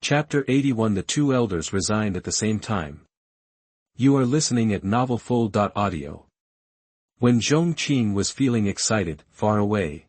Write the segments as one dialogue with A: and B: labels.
A: Chapter 81. The two elders resigned at the same time. You are listening at novelfull.audio. When Zhong Qing was feeling excited, far away.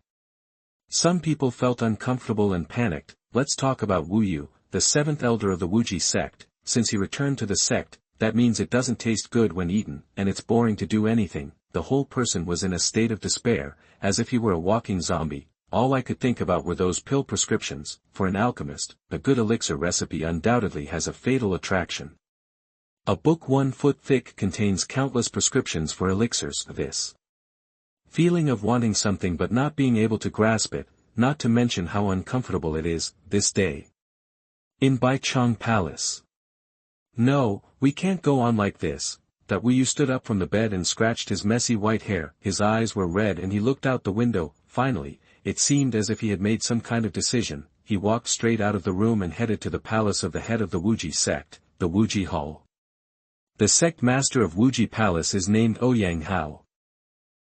A: Some people felt uncomfortable and panicked. Let's talk about Wu Yu, the seventh elder of the Wuji sect. Since he returned to the sect, that means it doesn't taste good when eaten, and it's boring to do anything. The whole person was in a state of despair, as if he were a walking zombie. All I could think about were those pill prescriptions. For an alchemist, a good elixir recipe undoubtedly has a fatal attraction. A book 1 foot thick contains countless prescriptions for elixirs. This feeling of wanting something but not being able to grasp it, not to mention how uncomfortable it is, this day. In Baicheng Palace. No, we can't go on like this. That Wu Yu stood up from the bed and scratched his messy white hair. His eyes were red and he looked out the window. Finally, it seemed as if he had made some kind of decision. He walked straight out of the room and headed to the palace of the head of the Wuji sect, the Wuji Hall. The sect master of Wuji Palace is named Ouyang Hao.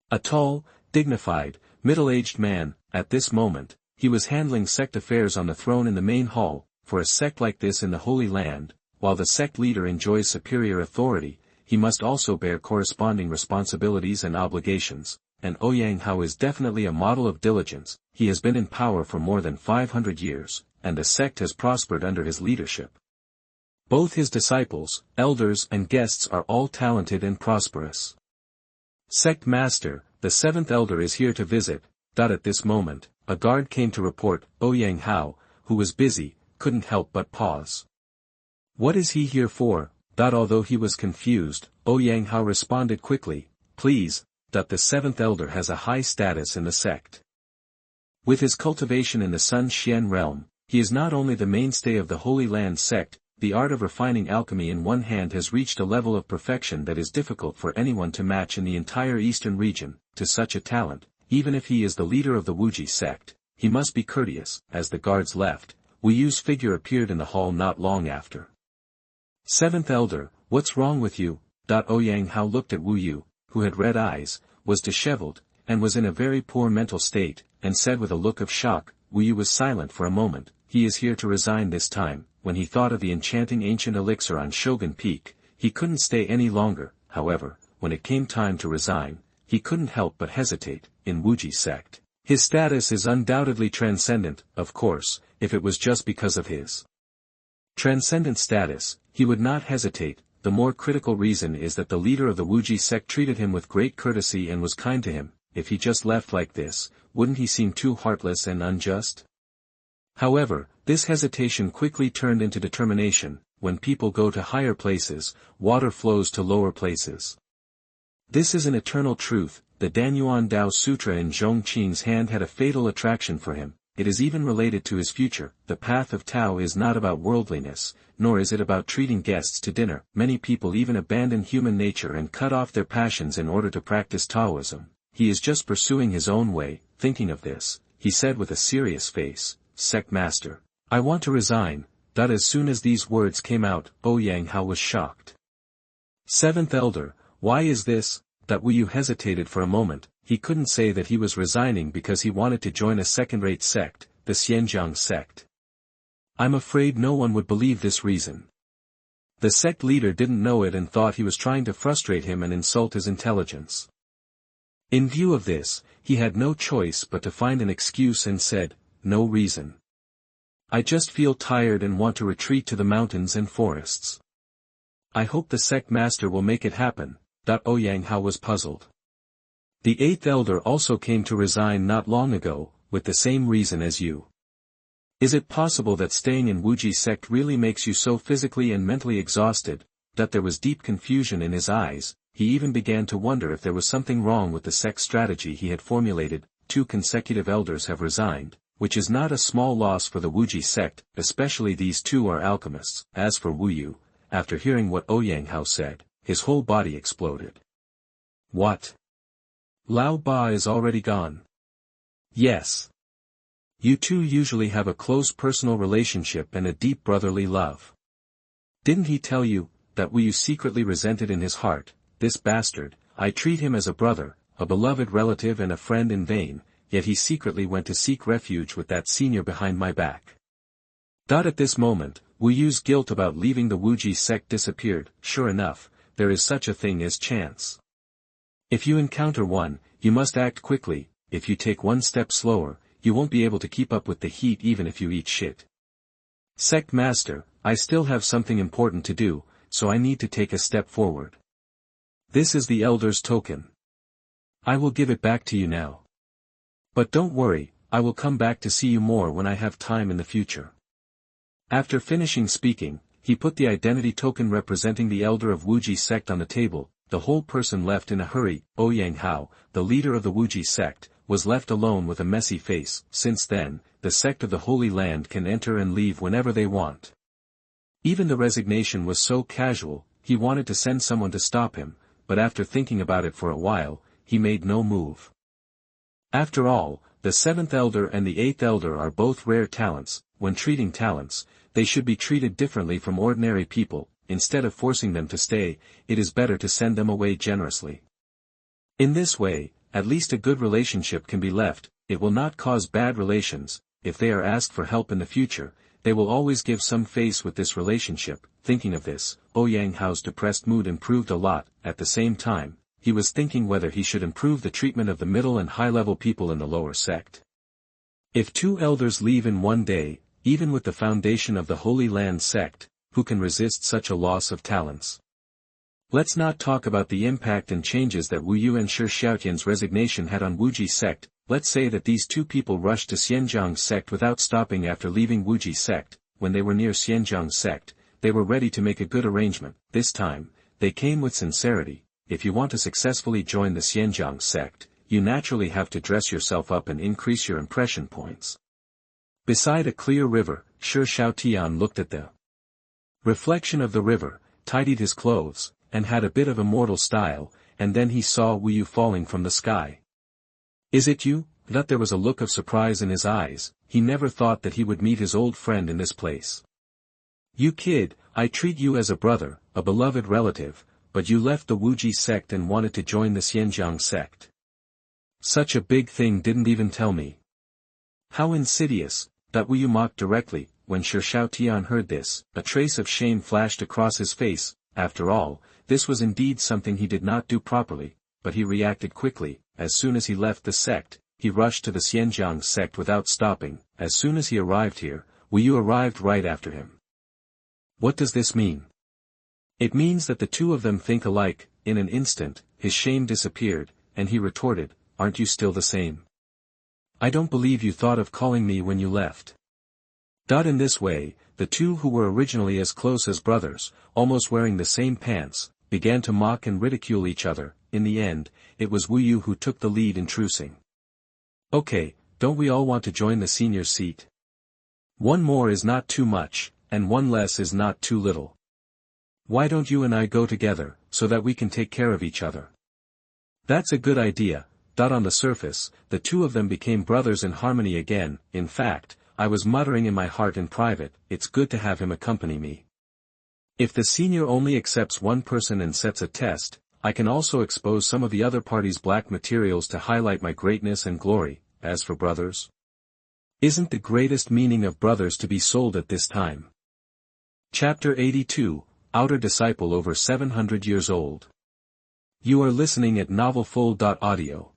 A: A tall, dignified, middle-aged man. At this moment, he was handling sect affairs on the throne in the main hall. For a sect like this in the Holy Land, while the sect leader enjoys superior authority, he must also bear corresponding responsibilities and obligations. And Ouyang Hao is definitely a model of diligence. He has been in power for more than 500 years, and the sect has prospered under his leadership. Both his disciples, elders and guests are all talented and prosperous. Sect Master, the seventh elder is here to visit. At this moment, a guard came to report. Ouyang Hao, who was busy, couldn't help but pause. What is he here for? Although he was confused, Ouyang Hao responded quickly, please. The seventh elder has a high status in the sect. With his cultivation in the Sun Xian realm, he is not only the mainstay of the Holy Land sect. The art of refining alchemy in one hand has reached a level of perfection that is difficult for anyone to match in the entire eastern region. To such a talent, even if he is the leader of the Wuji sect, he must be courteous. As the guards left, Wu Yu's figure appeared in the hall not long after. Seventh elder, what's wrong with you? Ouyang Hao looked at Wu Yu, who had red eyes, was disheveled, and was in a very poor mental state, and said with a look of shock. Wu Yu was silent for a moment. He is here to resign this time. When he thought of the enchanting ancient elixir on Shogun Peak, he couldn't stay any longer. However, when it came time to resign, he couldn't help but hesitate. In Wuji sect, his status is undoubtedly transcendent. Of course, if it was just because of his transcendent status, he would not hesitate. The more critical reason is that the leader of the Wuji sect treated him with great courtesy and was kind to him. If he just left like this, wouldn't he seem too heartless and unjust? However, this hesitation quickly turned into determination. When people go to higher places, water flows to lower places. This is an eternal truth. The Danyuan Dao Sutra in Zhong Qing's hand had a fatal attraction for him. It is even related to his future. The path of Tao is not about worldliness, nor is it about treating guests to dinner. Many people even abandon human nature and cut off their passions in order to practice Taoism. He is just pursuing his own way. Thinking of this, he said with a serious face, Sect Master, I want to resign. As soon as these words came out, Ouyang Hao was shocked. Seventh elder, why is this? Wu Yu hesitated for a moment. He couldn't say that he was resigning because he wanted to join a second-rate sect, the Pingjiang Sect. I'm afraid no one would believe this reason. The sect leader didn't know it and thought he was trying to frustrate him and insult his intelligence. In view of this, he had no choice but to find an excuse and said, no reason. I just feel tired and want to retreat to the mountains and forests. I hope the sect master will make it happen. Ouyang Hao was puzzled. The eighth elder also came to resign not long ago, with the same reason as you. Is it possible that staying in Wuji sect really makes you so physically and mentally exhausted? There was deep confusion in his eyes. He even began to wonder if there was something wrong with the sect strategy he had formulated. 2 consecutive elders have resigned, which is not a small loss for the Wuji sect, especially these 2 are alchemists. As for Wu Yu, after hearing what Ouyang Hao said, his whole body exploded. What? Lao Ba is already gone. Yes. You two usually have a close personal relationship and a deep brotherly love. Didn't he tell you? Wu Yu secretly resented in his heart. This bastard, I treat him as a brother, a beloved relative and a friend in vain, yet he secretly went to seek refuge with that senior behind my back. At this moment, Wu Yu's guilt about leaving the Wuji sect disappeared. Sure enough, there is such a thing as chance. If you encounter one, you must act quickly. If you take one step slower, you won't be able to keep up with the heat even if you eat shit. Sect Master, I still have something important to do, so I need to take a step forward. This is the Elder's token. I will give it back to you now. But don't worry, I will come back to see you more when I have time in the future. After finishing speaking, he put the identity token representing the elder of Wuji sect on the table. The whole person left in a hurry. Ouyang Hao, the leader of the Wuji sect, was left alone with a messy face. Since then, the sect of the Holy Land can enter and leave whenever they want. Even the resignation was so casual, he wanted to send someone to stop him, but after thinking about it for a while, he made no move. After all, the seventh elder and the eighth elder are both rare talents. When treating talents, they should be treated differently from ordinary people. Instead of forcing them to stay, it is better to send them away generously. In this way, at least a good relationship can be left. It will not cause bad relations. If they are asked for help in the future, they will always give some face with this relationship. Thinking of this, Ouyang Hao's depressed mood improved a lot. At the same time, he was thinking whether he should improve the treatment of the middle and high-level people in the lower sect. If two elders leave in one day, even with the foundation of the Holy Land sect, who can resist such a loss of talents? Let's not talk about the impact and changes that Wu Yu and Shi Xiaotian's resignation had on Wuji sect. Let's say that these two people rushed to Pingjiang Sect without stopping after leaving Wuji sect. When they were near Pingjiang Sect, they were ready to make a good arrangement. This time, they came with sincerity. If you want to successfully join the Pingjiang Sect, you naturally have to dress yourself up and increase your impression points. Beside a clear river, Shi Xiaotian looked at the reflection of the river, tidied his clothes, and had a bit of immortal style, and then he saw Wu Yu falling from the sky. Is it you? That there was a look of surprise in his eyes. He never thought that he would meet his old friend in this place. You kid, I treat you as a brother, a beloved relative, but you left the Wuji sect and wanted to join the Xianxia sect. Such a big thing, didn't even tell me. How insidious, that Wu Yu mocked directly. When Shi Xiaotian heard this, a trace of shame flashed across his face. After all, this was indeed something he did not do properly, but he reacted quickly. As soon as he left the sect, he rushed to the Xianxia sect without stopping. As soon as he arrived here, Wu Yu arrived right after him. What does this mean? It means that the two of them think alike. In an instant, his shame disappeared, and he retorted, aren't you still the same? I don't believe you thought of calling me when you left. In this way, the two who were originally as close as brothers, almost wearing the same pants, began to mock and ridicule each other. In the end, it was Wu Yu who took the lead in trucing. Okay, don't we all want to join the senior seat? One more is not too much, and one less is not too little. Why don't you and I go together, so that we can take care of each other? That's a good idea. On the surface, the two of them became brothers in harmony again. In fact, I was muttering in my heart in private, it's good to have him accompany me. If the senior only accepts one person and sets a test, I can also expose some of the other party's black materials to highlight my greatness and glory. As for brothers, isn't the greatest meaning of brothers to be sold at this time? Chapter 82, Outer Disciple over 700 years old. You are listening at novelfull.audio.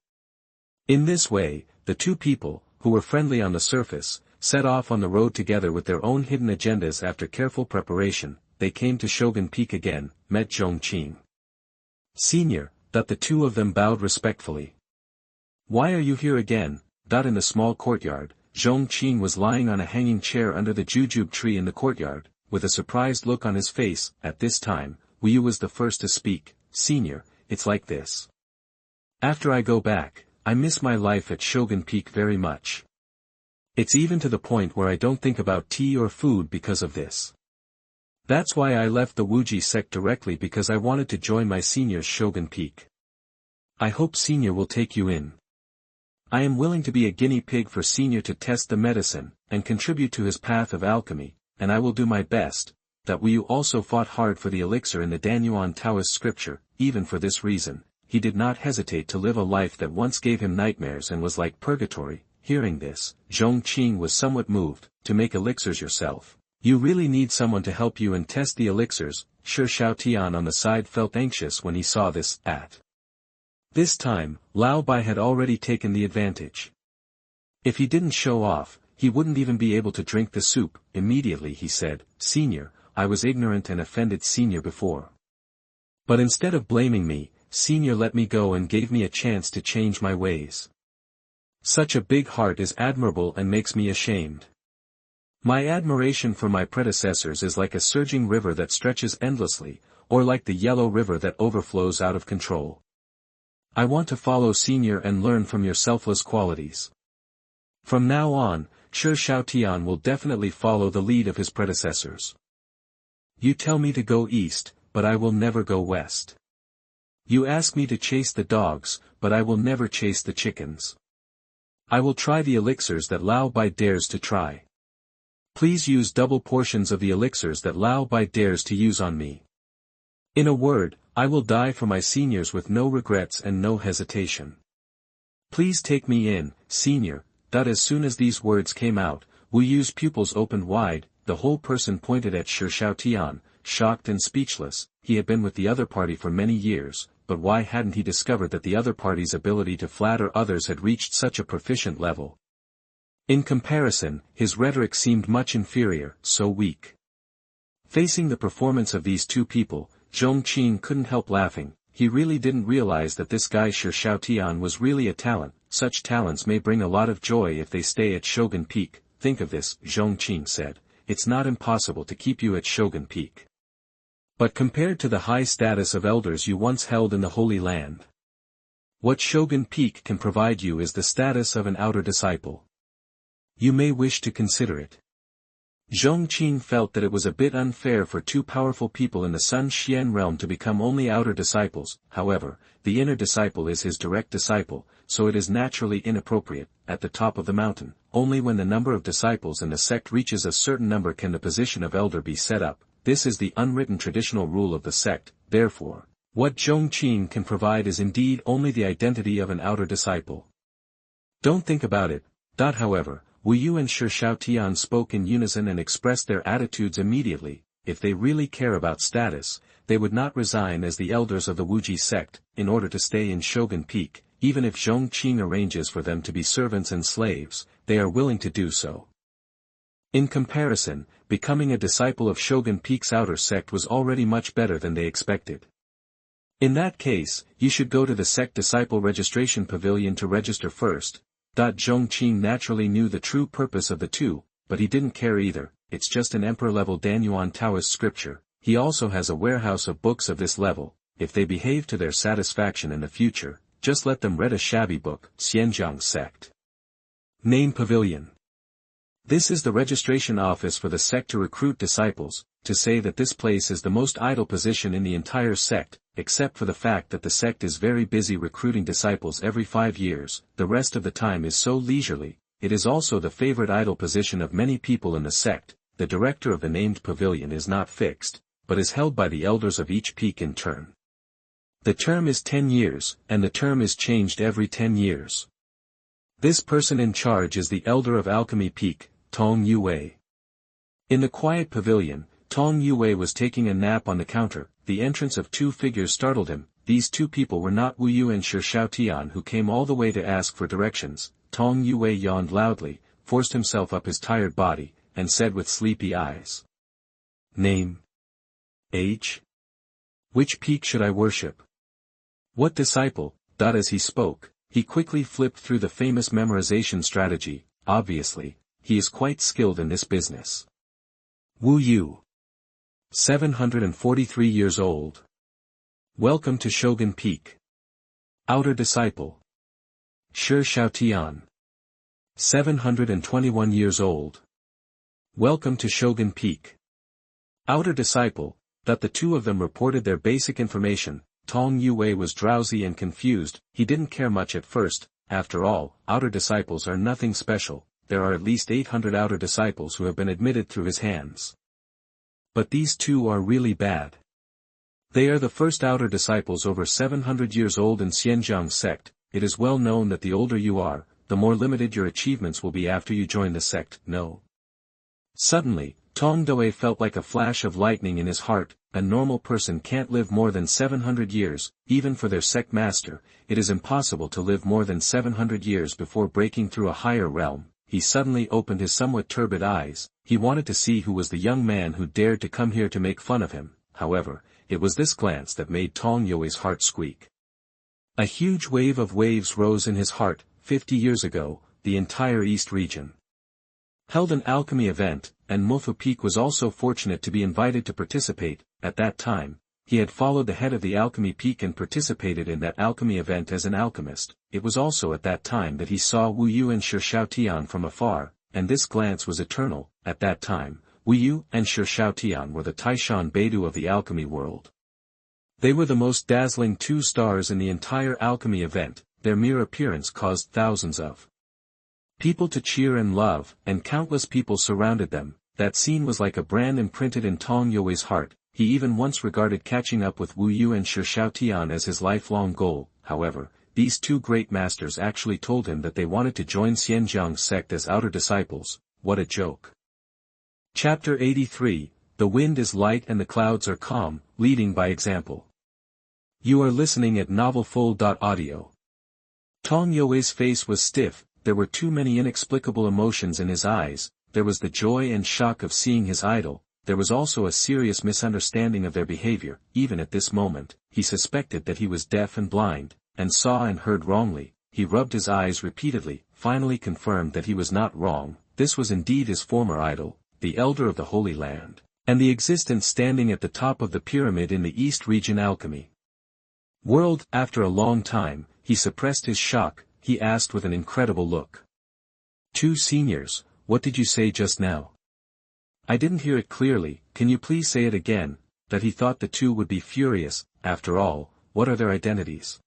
A: In this way, the two people, who were friendly on the surface, set off on the road together with their own hidden agendas. After careful preparation, they came to Shogun Peak again, met Zhong Qing. Senior, the two of them bowed respectfully. Why are you here again? In the small courtyard, Zhong Qing was lying on a hanging chair under the jujube tree in the courtyard, with a surprised look on his face. At this time, Wu Yu was the first to speak. Senior, it's like this. After I go back, I miss my life at Shogun Peak very much. It's even to the point where I don't think about tea or food because of this. That's why I left the Wuji sect directly, because I wanted to join my senior's Shogun Peak. I hope senior will take you in. I am willing to be a guinea pig for senior to test the medicine, and contribute to his path of alchemy, and I will do my best. Wu Yu also fought hard for the elixir in the Danyuan Taoist scripture. Even for this reason, he did not hesitate to live a life that once gave him nightmares and was like purgatory. Hearing this, Zhong Qing was somewhat moved. To make elixirs yourself, You really need someone to help you and test the elixirs. Shi Xiaotian on the side felt anxious when he saw this. At this time, Lao Bai had already taken the advantage. If he didn't show off, he wouldn't even be able to drink the soup. Immediately he said, "Senior, I was ignorant and offended Senior before. But instead of blaming me, Senior let me go and gave me a chance to change my ways. Such a big heart is admirable and makes me ashamed. My admiration for my predecessors is like a surging river that stretches endlessly, or like the yellow river that overflows out of control. I want to follow Senior and learn from your selfless qualities. From now on, Shi Xiaotian will definitely follow the lead of his predecessors. You tell me to go east, but I will never go west. You ask me to chase the dogs, but I will never chase the chickens. I will try the elixirs that Lao Bai dares to try. Please use double portions of the elixirs that Lao Bai dares to use on me. In a word, I will die for my seniors with no regrets and no hesitation. Please take me in, Senior." As soon as these words came out, Wu Yu's pupils opened wide. The whole person pointed at Shi Xiaotian, shocked and speechless. He had been with the other party for many years, but why hadn't he discovered that the other party's ability to flatter others had reached such a proficient level? In comparison, his rhetoric seemed much inferior, so weak. Facing the performance of these two people, Zhong Qing couldn't help laughing. He really didn't realize that this guy Shi Xiaotian was really a talent. Such talents may bring a lot of joy if they stay at Shogun Peak. Think of this, Zhong Qing said. It's not impossible to keep you at Shogun Peak. But compared to the high status of elders you once held in the Holy Land, what Shogun Peak can provide you is the status of an outer disciple. You may wish to consider it. Zhong Qing felt that it was a bit unfair for two powerful people in the Sun Xian realm to become only outer disciples. However, the inner disciple is his direct disciple, so it is naturally inappropriate. At the top of the mountain, only when the number of disciples in the sect reaches a certain number can the position of elder be set up. This is the unwritten traditional rule of the sect. Therefore, what Zhong Qing can provide is indeed only the identity of an outer disciple. Don't think about it. However, Wu Yu and Shi Xiaotian spoke in unison and expressed their attitudes immediately. If they really care about status, they would not resign as the elders of the Wuji sect, in order to stay in Shogun Peak. Even if Zhong Qing arranges for them to be servants and slaves, they are willing to do so. In comparison, becoming a disciple of Shogun Peak's outer sect was already much better than they expected. In that case, you should go to the sect disciple registration pavilion to register first. Zhong Qing naturally knew the true purpose of the two, but he didn't care either. It's just an emperor-level Danyuan Taoist scripture. He also has a warehouse of books of this level. If they behave to their satisfaction in the future, just let them read a shabby book. Pingjiang Sect. Name Pavilion. This is the registration office for the sect to recruit disciples. To say that this place is the most idle position in the entire sect, except for the fact that the sect is very busy recruiting disciples every 5 years, the rest of the time is so leisurely. It is also the favorite idle position of many people in the sect. The director of the named pavilion is not fixed, but is held by the elders of each peak in turn. The term is 10 years, and the term is changed every 10 years. This person in charge is the elder of Alchemy Peak, Tong Yue. In the quiet pavilion, Tong Yue was taking a nap on the counter. The entrance of two figures startled him. These two people were not Wu Yu and Shi Xiaotian, who came all the way to ask for directions. Tong Yue yawned loudly, forced himself up his tired body, and said with sleepy eyes. Name? Age? Which peak should I worship? What disciple? As he spoke, he quickly flipped through the famous memorization strategy. Obviously, he is quite skilled in this business. Wu Yu. 743 years old. Welcome to Shogun Peak. Outer disciple. Shi Xiaotian. 721 years old. Welcome to Shogun Peak. Outer disciple. The two of them reported their basic information. Tong Yue was drowsy and confused. He didn't care much at first. After all, outer disciples are nothing special. There are at least 800 outer disciples who have been admitted through his hands. But these two are really bad. They are the first outer disciples over 700 years old in Pingjiang Sect. It is well known that the older you are, the more limited your achievements will be after you join the sect. No. Suddenly, Tong Doi felt like a flash of lightning in his heart. A normal person can't live more than 700 years, even for their sect master. It is impossible to live more than 700 years before breaking through a higher realm. He suddenly opened his somewhat turbid eyes. He wanted to see who was the young man who dared to come here to make fun of him. However, it was this glance that made Tong Yoi's heart squeak. A huge wave of waves rose in his heart. 50 years ago, the entire East region held an alchemy event, and Mofu Peak was also fortunate to be invited to participate. At that time, he had followed the head of the alchemy peak and participated in that alchemy event as an alchemist. It was also at that time that he saw Wu Yu and Shi Xiaotian from afar, and this glance was eternal. At that time, Wu Yu and Shi Xiaotian were the Taishan Beidou of the alchemy world. They were the most dazzling two stars in the entire alchemy event. Their mere appearance caused thousands of people to cheer and love, and countless people surrounded them. That scene was like a brand imprinted in Tong Yoi's heart. He even once regarded catching up with Wu Yu and Shi Xiaotian as his lifelong goal. However, these two great masters actually told him that they wanted to join Pingjiang Sect as outer disciples. What a joke. Chapter 83, The wind is light and the clouds are calm, leading by example. You are listening at novelfull.audio. Tong Yoi's face was stiff. There were too many inexplicable emotions in his eyes. There was the joy and shock of seeing his idol. There was also a serious misunderstanding of their behavior. Even at this moment, he suspected that he was deaf and blind, and saw and heard wrongly. He rubbed his eyes repeatedly, finally confirmed that he was not wrong. This was indeed his former idol, the elder of the Holy Land, and the existence standing at the top of the pyramid in the East region alchemy world. After a long time, he suppressed his shock. He asked with an incredible look. Two seniors, what did you say just now? I didn't hear it clearly. Can you please say it again? That he thought the two would be furious. After all, what are their identities?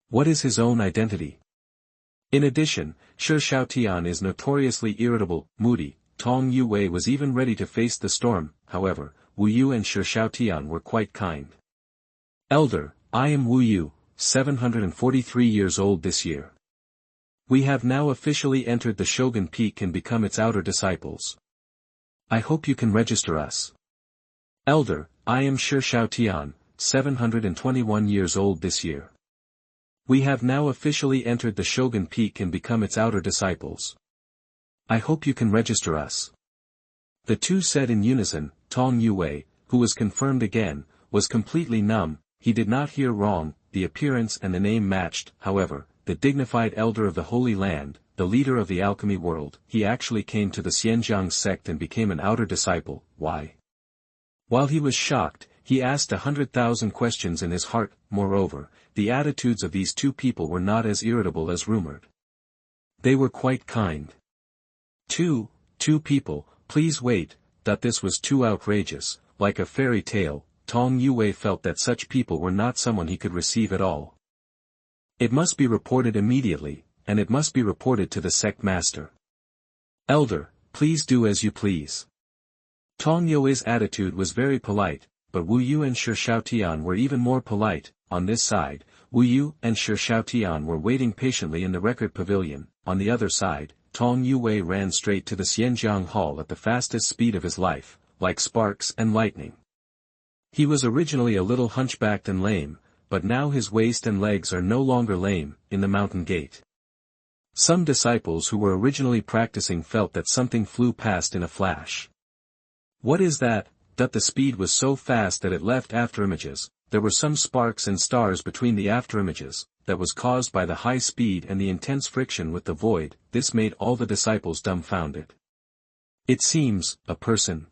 A: What is his own identity? In addition, Shi Xiaotian is notoriously irritable, moody. Tong Yue was even ready to face the storm. However, Wu Yu and Shi Xiaotian were quite kind. Elder, I am Wu Yu, 743 years old this year. We have now officially entered the Shogun Peak and become its outer disciples. I hope you can register us. Elder, I am Shi Xiaotian, 721 years old this year. We have now officially entered the Shogun Peak and become its outer disciples. I hope you can register us. The two said in unison. Tong Yue, who was confirmed again, was completely numb. He did not hear wrong. The appearance and the name matched. However, the dignified elder of the Holy Land, the leader of the alchemy world, he actually came to the Pingjiang Sect and became an outer disciple. Why? While he was shocked, he asked 100,000 questions in his heart. Moreover, the attitudes of these two people were not as irritable as rumored. They were quite kind. Two people, please wait. This was too outrageous, like a fairy tale. Tong Yue felt that such people were not someone he could receive at all. It must be reported immediately, and it must be reported to the sect master. Elder, please do as you please. Tong Yue's attitude was very polite, but Wu Yu and Shi Xiaotian were even more polite. On this side, Wu Yu and Shi Xiaotian were waiting patiently in the record pavilion. On the other side, Tong Yue ran straight to the Xianjiang Hall at the fastest speed of his life, like sparks and lightning. He was originally a little hunchbacked and lame, but now his waist and legs are no longer lame. In the mountain gate, some disciples who were originally practicing felt that something flew past in a flash. What is that? The speed was so fast that it left afterimages. There were some sparks and stars between the afterimages, that was caused by the high speed and the intense friction with the void. This made all the disciples dumbfounded. It seems, a person.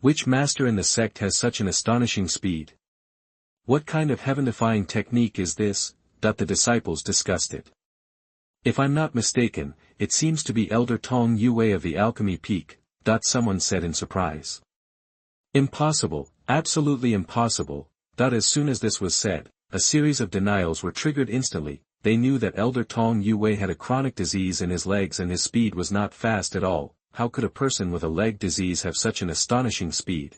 A: Which master in the sect has such an astonishing speed? What kind of heaven-defying technique is this? The disciples discussed it. If I'm not mistaken, it seems to be Elder Tong Yue of the Alchemy Peak. Someone said in surprise. Impossible, absolutely impossible. As soon as this was said, a series of denials were triggered instantly. They knew that Elder Tong Yue had a chronic disease in his legs and his speed was not fast at all. How could a person with a leg disease have such an astonishing speed?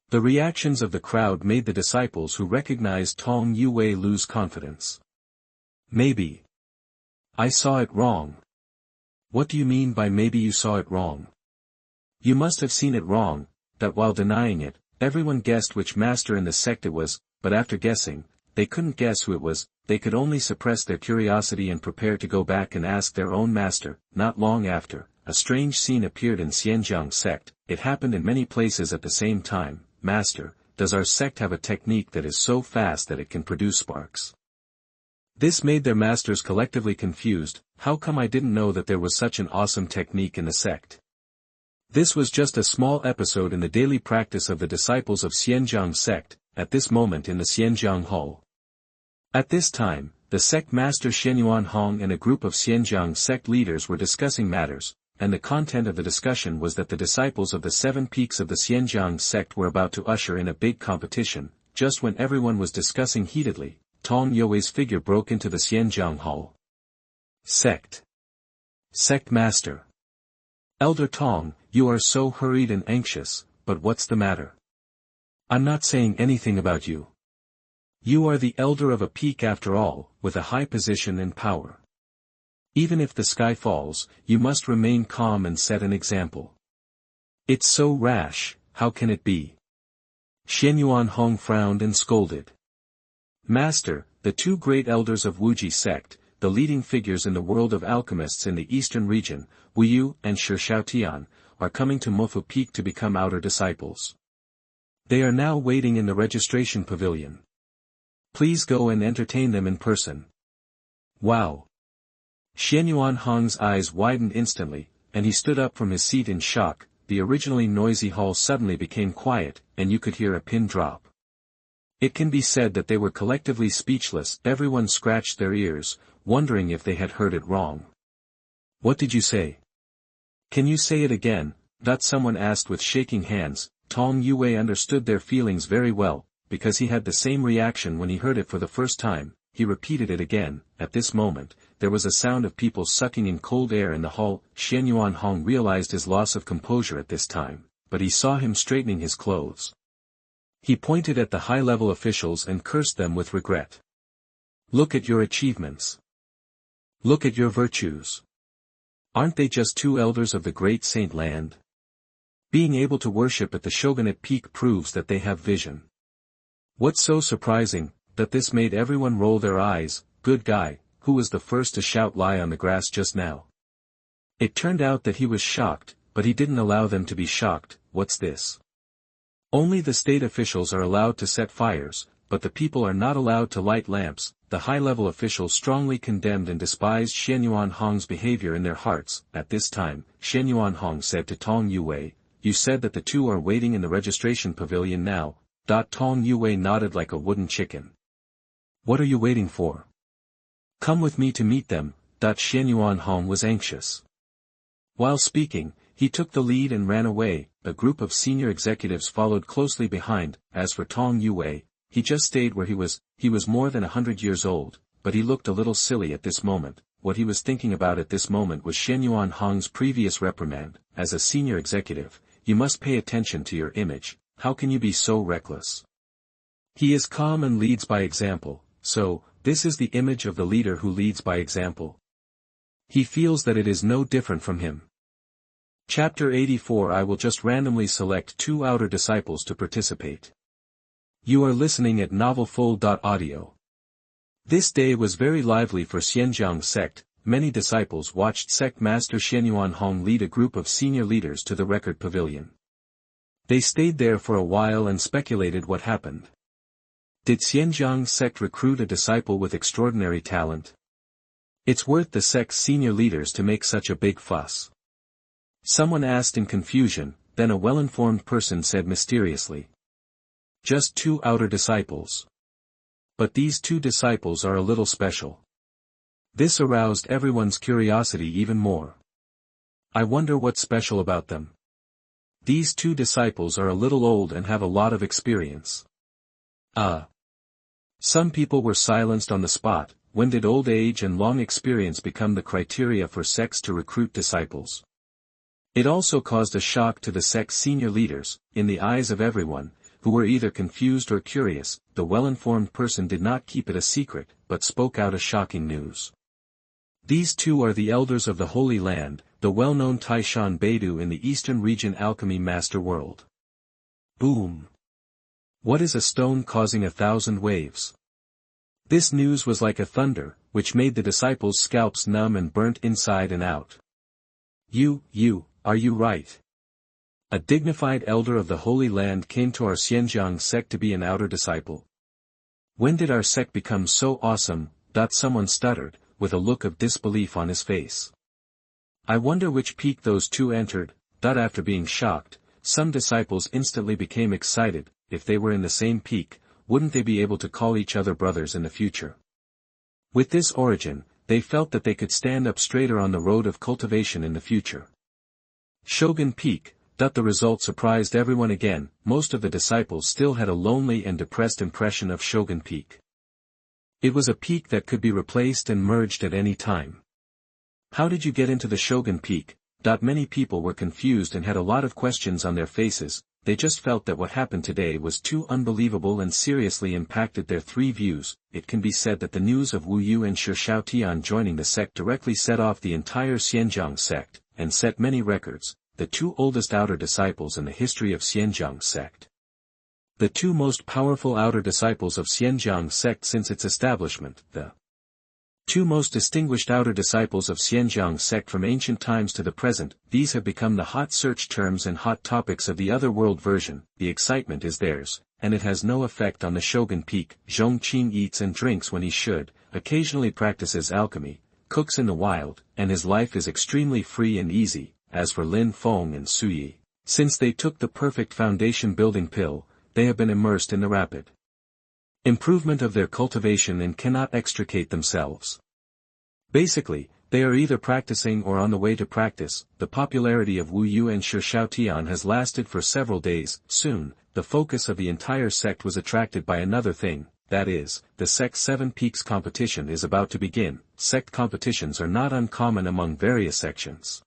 A: The reactions of the crowd made the disciples who recognized Tong Yue lose confidence. Maybe I saw it wrong. What do you mean by maybe you saw it wrong? You must have seen it wrong, that while denying it, everyone guessed which master in the sect it was, but after guessing, they couldn't guess who it was, they could only suppress their curiosity and prepare to go back and ask their own master. Not long after, a strange scene appeared in Pingjiang Sect. It happened in many places at the same time. Master, does our sect have a technique that is so fast that it can produce sparks? This made their masters collectively confused. How come I didn't know that there was such an awesome technique in the sect? This was just a small episode in the daily practice of the disciples of Pingjiang Sect, at this moment in the Xianxia Hall. At this time, the sect master Xianyuan Hong and a group of Pingjiang Sect leaders were discussing matters, and the content of the discussion was that the disciples of the 7 peaks of the Pingjiang Sect were about to usher in a big competition. Just when everyone was discussing heatedly, Tong Yue's figure broke into the Xianxia Hall. Sect Master. Elder Tong, you are so hurried and anxious, but what's the matter? I'm not saying anything about you. You are the elder of a peak after all, with a high position and power. Even if the sky falls, you must remain calm and set an example. It's so rash, how can it be? Xianyuan Hong frowned and scolded. Master, the 2 great elders of Wuji sect, the leading figures in the world of alchemists in the eastern region, Wu Yu and Shi Xiaotian, are coming to Mofu Peak to become outer disciples. They are now waiting in the registration pavilion. Please go and entertain them in person. Wow! Xianyuan Hong's eyes widened instantly, and he stood up from his seat in shock. The originally noisy hall suddenly became quiet, and you could hear a pin drop. It can be said that they were collectively speechless. Everyone scratched their ears, wondering if they had heard it wrong. What did you say? Can you say it again? Someone asked with shaking hands. Tong Yue understood their feelings very well, because he had the same reaction when he heard it for the first time. He repeated it again. At this moment, there was a sound of people sucking in cold air in the hall. Xianyuan Hong realized his loss of composure at this time, but he saw him straightening his clothes. He pointed at the high-level officials and cursed them with regret. Look at your achievements. Look at your virtues. Aren't they just 2 elders of the great Saint Land? Being able to worship at the shogunate peak proves that they have vision. What's so surprising, that this made everyone roll their eyes. Good guy, who was the first to shout lie on the grass just now? It turned out that he was shocked, but he didn't allow them to be shocked. What's this? Only the state officials are allowed to set fires, but the people are not allowed to light lamps. The high-level officials strongly condemned and despised Xianyuan Hong's behavior in their hearts. At this time, Xianyuan Hong said to Tong Yue, you said that the 2 are waiting in the registration pavilion now. Tong Yue nodded like a wooden chicken. What are you waiting for? Come with me to meet them. Xianyuan Hong was anxious. While speaking, he took the lead and ran away. A group of senior executives followed closely behind. As for Tong Yue, he just stayed where he was. He was more than 100 years old, but he looked a little silly at this moment. What he was thinking about at this moment was Xianyuan Hong's previous reprimand. As a senior executive, you must pay attention to your image. How can you be so reckless? He is calm and leads by example, so, this is the image of the leader who leads by example. He feels that it is no different from him. Chapter 84. I will just randomly select 2 outer disciples to participate. You are listening at novelfull.audio. This day was very lively for Pingjiang Sect. Many disciples watched Sect Master Xianyuan Hong lead a group of senior leaders to the record pavilion. They stayed there for a while and speculated what happened. Did Pingjiang Sect recruit a disciple with extraordinary talent? It's worth the sect's senior leaders to make such a big fuss. Someone asked in confusion, then a well-informed person said mysteriously. Just 2 outer disciples. But these 2 disciples are a little special. This aroused everyone's curiosity even more. I wonder what's special about them. These 2 disciples are a little old and have a lot of experience. Some people were silenced on the spot. When did old age and long experience become the criteria for sects to recruit disciples? It also caused a shock to the sect's senior leaders. In the eyes of everyone, who were either confused or curious, the well-informed person did not keep it a secret, but spoke out a shocking news. These 2 are the elders of the Holy Land. the well-known Taishan Beidou in the Eastern Region Alchemy Master World. Boom! What is a stone causing 1,000 waves? This news was like a thunder, which made the disciples' scalps numb and burnt inside and out. Are you right? A dignified elder of the Holy Land came to our Pingjiang Sect to be an outer disciple. When did our sect become so awesome? Someone stuttered, with a look of disbelief on his face. I wonder which peak those two entered. After being shocked, some disciples instantly became excited. If they were in the same peak, wouldn't they be able to call each other brothers in the future? With this origin, they felt that they could stand up straighter on the road of cultivation in the future. Shogun Peak. The result surprised everyone again. Most of the disciples still had a lonely and depressed impression of Shogun Peak. It was a peak that could be replaced and merged at any time. How did you get into the Shogun Peak? Many people were confused and had a lot of questions on their faces. They just felt that what happened today was too unbelievable and seriously impacted their three views. It can be said that the news of Wu Yu and Shi Xiaotian joining the sect directly set off the entire Pingjiang Sect, and set many records, the two oldest outer disciples in the history of Pingjiang Sect. The two most powerful outer disciples of Pingjiang Sect since its establishment, the two most distinguished outer disciples of Pingjiang Sect from ancient times to the present, these have become the hot search terms and hot topics of the other world version. The excitement is theirs, and it has no effect on the Shogun Peak. Zhong Qing eats and drinks when he should, occasionally practices alchemy, cooks in the wild, and his life is extremely free and easy. As for Lin Feng and Suyi, since they took the perfect foundation building pill, they have been immersed in the rapid improvement of their cultivation and cannot extricate themselves. Basically, they are either practicing or on the way to practice. The popularity of Wu Yu and Shi Xiaotian has lasted for several days. Soon, the focus of the entire sect was attracted by another thing, that is, the sect's 7 peaks competition is about to begin. Sect competitions are not uncommon among various sections.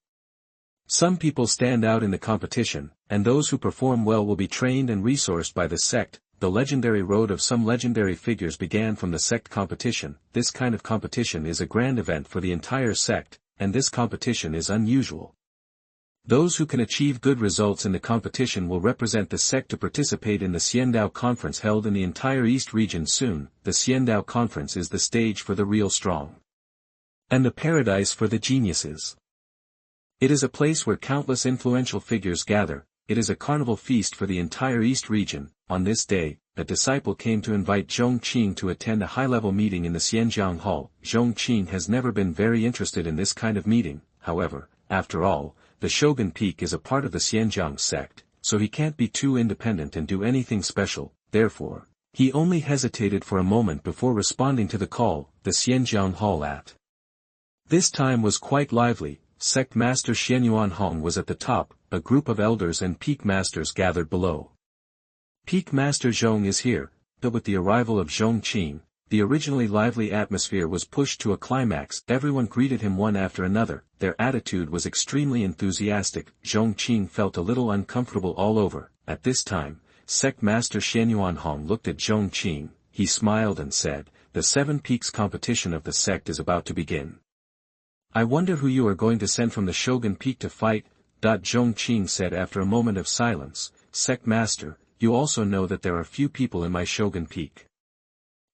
A: Some people stand out in the competition, and those who perform well will be trained and resourced by the sect. The legendary road of some legendary figures began from the sect competition. This kind of competition is a grand event for the entire sect, and this competition is unusual. Those who can achieve good results in the competition will represent the sect to participate in the Xiandao Conference held in the entire East region soon. The Xiandao Conference is the stage for the real strong, and the paradise for the geniuses. It is a place where countless influential figures gather. It is a carnival feast for the entire East region. On this day, a disciple came to invite Zhong Qing to attend a high-level meeting in the Xianjiang Hall. Zhong Qing has never been very interested in this kind of meeting. However, after all, the Shogun Peak is a part of the Pingjiang Sect, so he can't be too independent and do anything special. Therefore, he only hesitated for a moment before responding to the call. The Xianjiang Hall at this time was quite lively. Sect Master Xianyuan Hong was at the top. A group of elders and peak masters gathered below. Peak Master Zhong is here. But with the arrival of Zhong Qing, the originally lively atmosphere was pushed to a climax. Everyone greeted him one after another. Their attitude was extremely enthusiastic. Zhong Qing felt a little uncomfortable all over. At this time, Sect Master Xianyuan Hong looked at Zhong Qing. He smiled and said, "The 7 peaks competition of the sect is about to begin. I wonder who you are going to send from the Shogun Peak to fight." Zhong Qing said after a moment of silence, "Sect Master, you also know that there are few people in my Shogun Peak.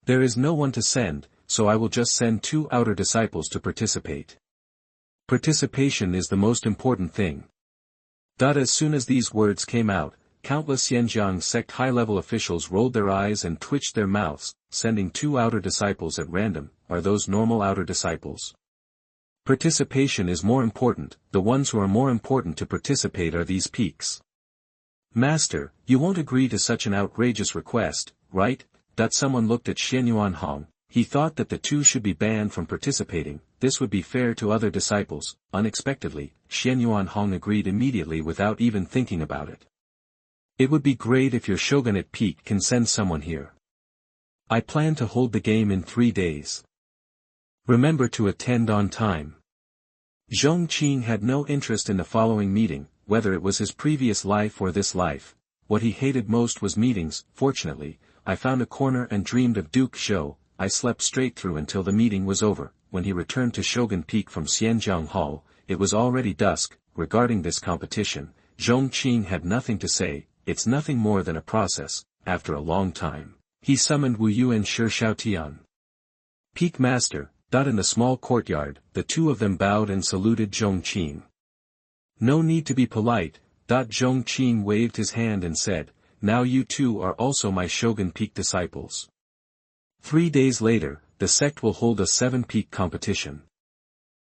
A: There is no one to send, so I will just send 2 outer disciples to participate. Participation is the most important thing." As soon as these words came out, countless Pingjiang Sect high-level officials rolled their eyes and twitched their mouths. Sending 2 outer disciples at random, are those normal outer disciples? Participation is more important. The ones who are more important to participate are these peaks. Master, you won't agree to such an outrageous request, right? Someone looked at Xianyuan Hong. He thought that the 2 should be banned from participating. This would be fair to other disciples. Unexpectedly, Xianyuan Hong agreed immediately without even thinking about it. It would be great if your shogunate peak can send someone here. I plan to hold the game in 3 days. Remember to attend on time. Zhong Qing had no interest in the following meeting, whether it was his previous life or this life. What he hated most was meetings. Fortunately, I found a corner and dreamed of Duke Zhou. I slept straight through until the meeting was over. When he returned to Shogun Peak from Xianjiang Hall, it was already dusk. Regarding this competition, Zhong Qing had nothing to say. It's nothing more than a process. After a long time, he summoned Wu Yu and Shi Xiaotian. Peak Master, in the small courtyard, the two of them bowed and saluted Zhong Qing. No need to be polite. Zhong Qing waved his hand and said, now you two are also my Shogun Peak disciples. 3 days later, the sect will hold a 7-peak competition.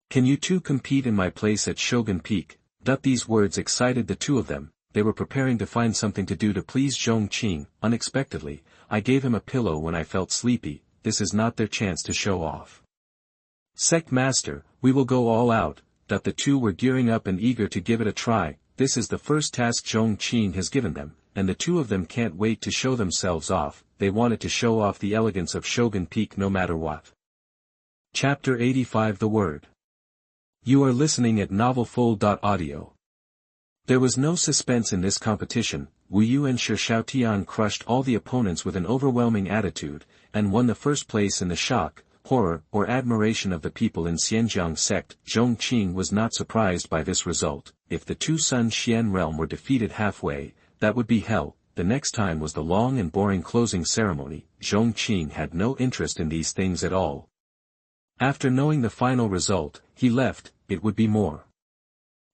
A: Can you two compete in my place at Shogun Peak? These words excited the two of them. They were preparing to find something to do to please Zhong Qing. Unexpectedly, I gave him a pillow when I felt sleepy. This is not their chance to show off. Sect Master, we will go all out. The two were gearing up and eager to give it a try. This is the first task Zhong Qing has given them, and the two of them can't wait to show themselves off. They wanted to show off the elegance of Shogun Peak no matter what. Chapter 85 The Word. You are listening at novelfull.audio. There was no suspense in this competition. Wu Yu and Shi Xiaotian crushed all the opponents with an overwhelming attitude, and won the first place in the shock, horror, or admiration of the people in Pingjiang Sect. Zhong Qing was not surprised by this result. If the two Sun Xian realm were defeated halfway, that would be hell. The next time was the long and boring closing ceremony. Zhong Qing had no interest in these things at all. After knowing the final result, he left. It would be more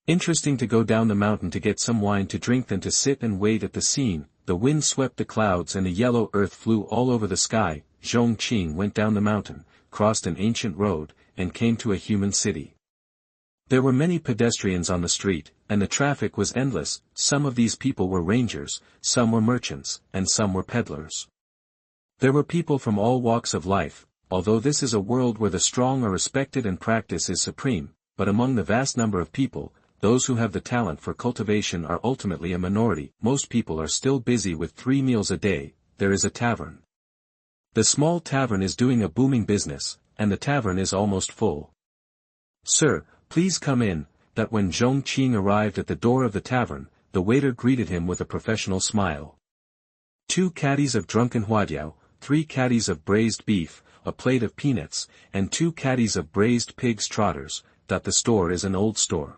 A: interesting to go down the mountain to get some wine to drink than to sit and wait at the scene. The wind swept the clouds and the yellow earth flew all over the sky. Zhong Qing went down the mountain, crossed an ancient road, and came to a human city. There were many pedestrians on the street, and the traffic was endless. Some of these people were rangers, some were merchants, and some were peddlers. There were people from all walks of life. Although this is a world where the strong are respected and practice is supreme, but among the vast number of people, those who have the talent for cultivation are ultimately a minority. Most people are still busy with 3 meals a day. There is a tavern. The small tavern is doing a booming business, and the tavern is almost full. Sir, please come in. When Zhong Qing arrived at the door of the tavern, the waiter greeted him with a professional smile. 2 caddies of drunken huadiao, 3 caddies of braised beef, a plate of peanuts, and 2 caddies of braised pig's trotters. The store is an old store.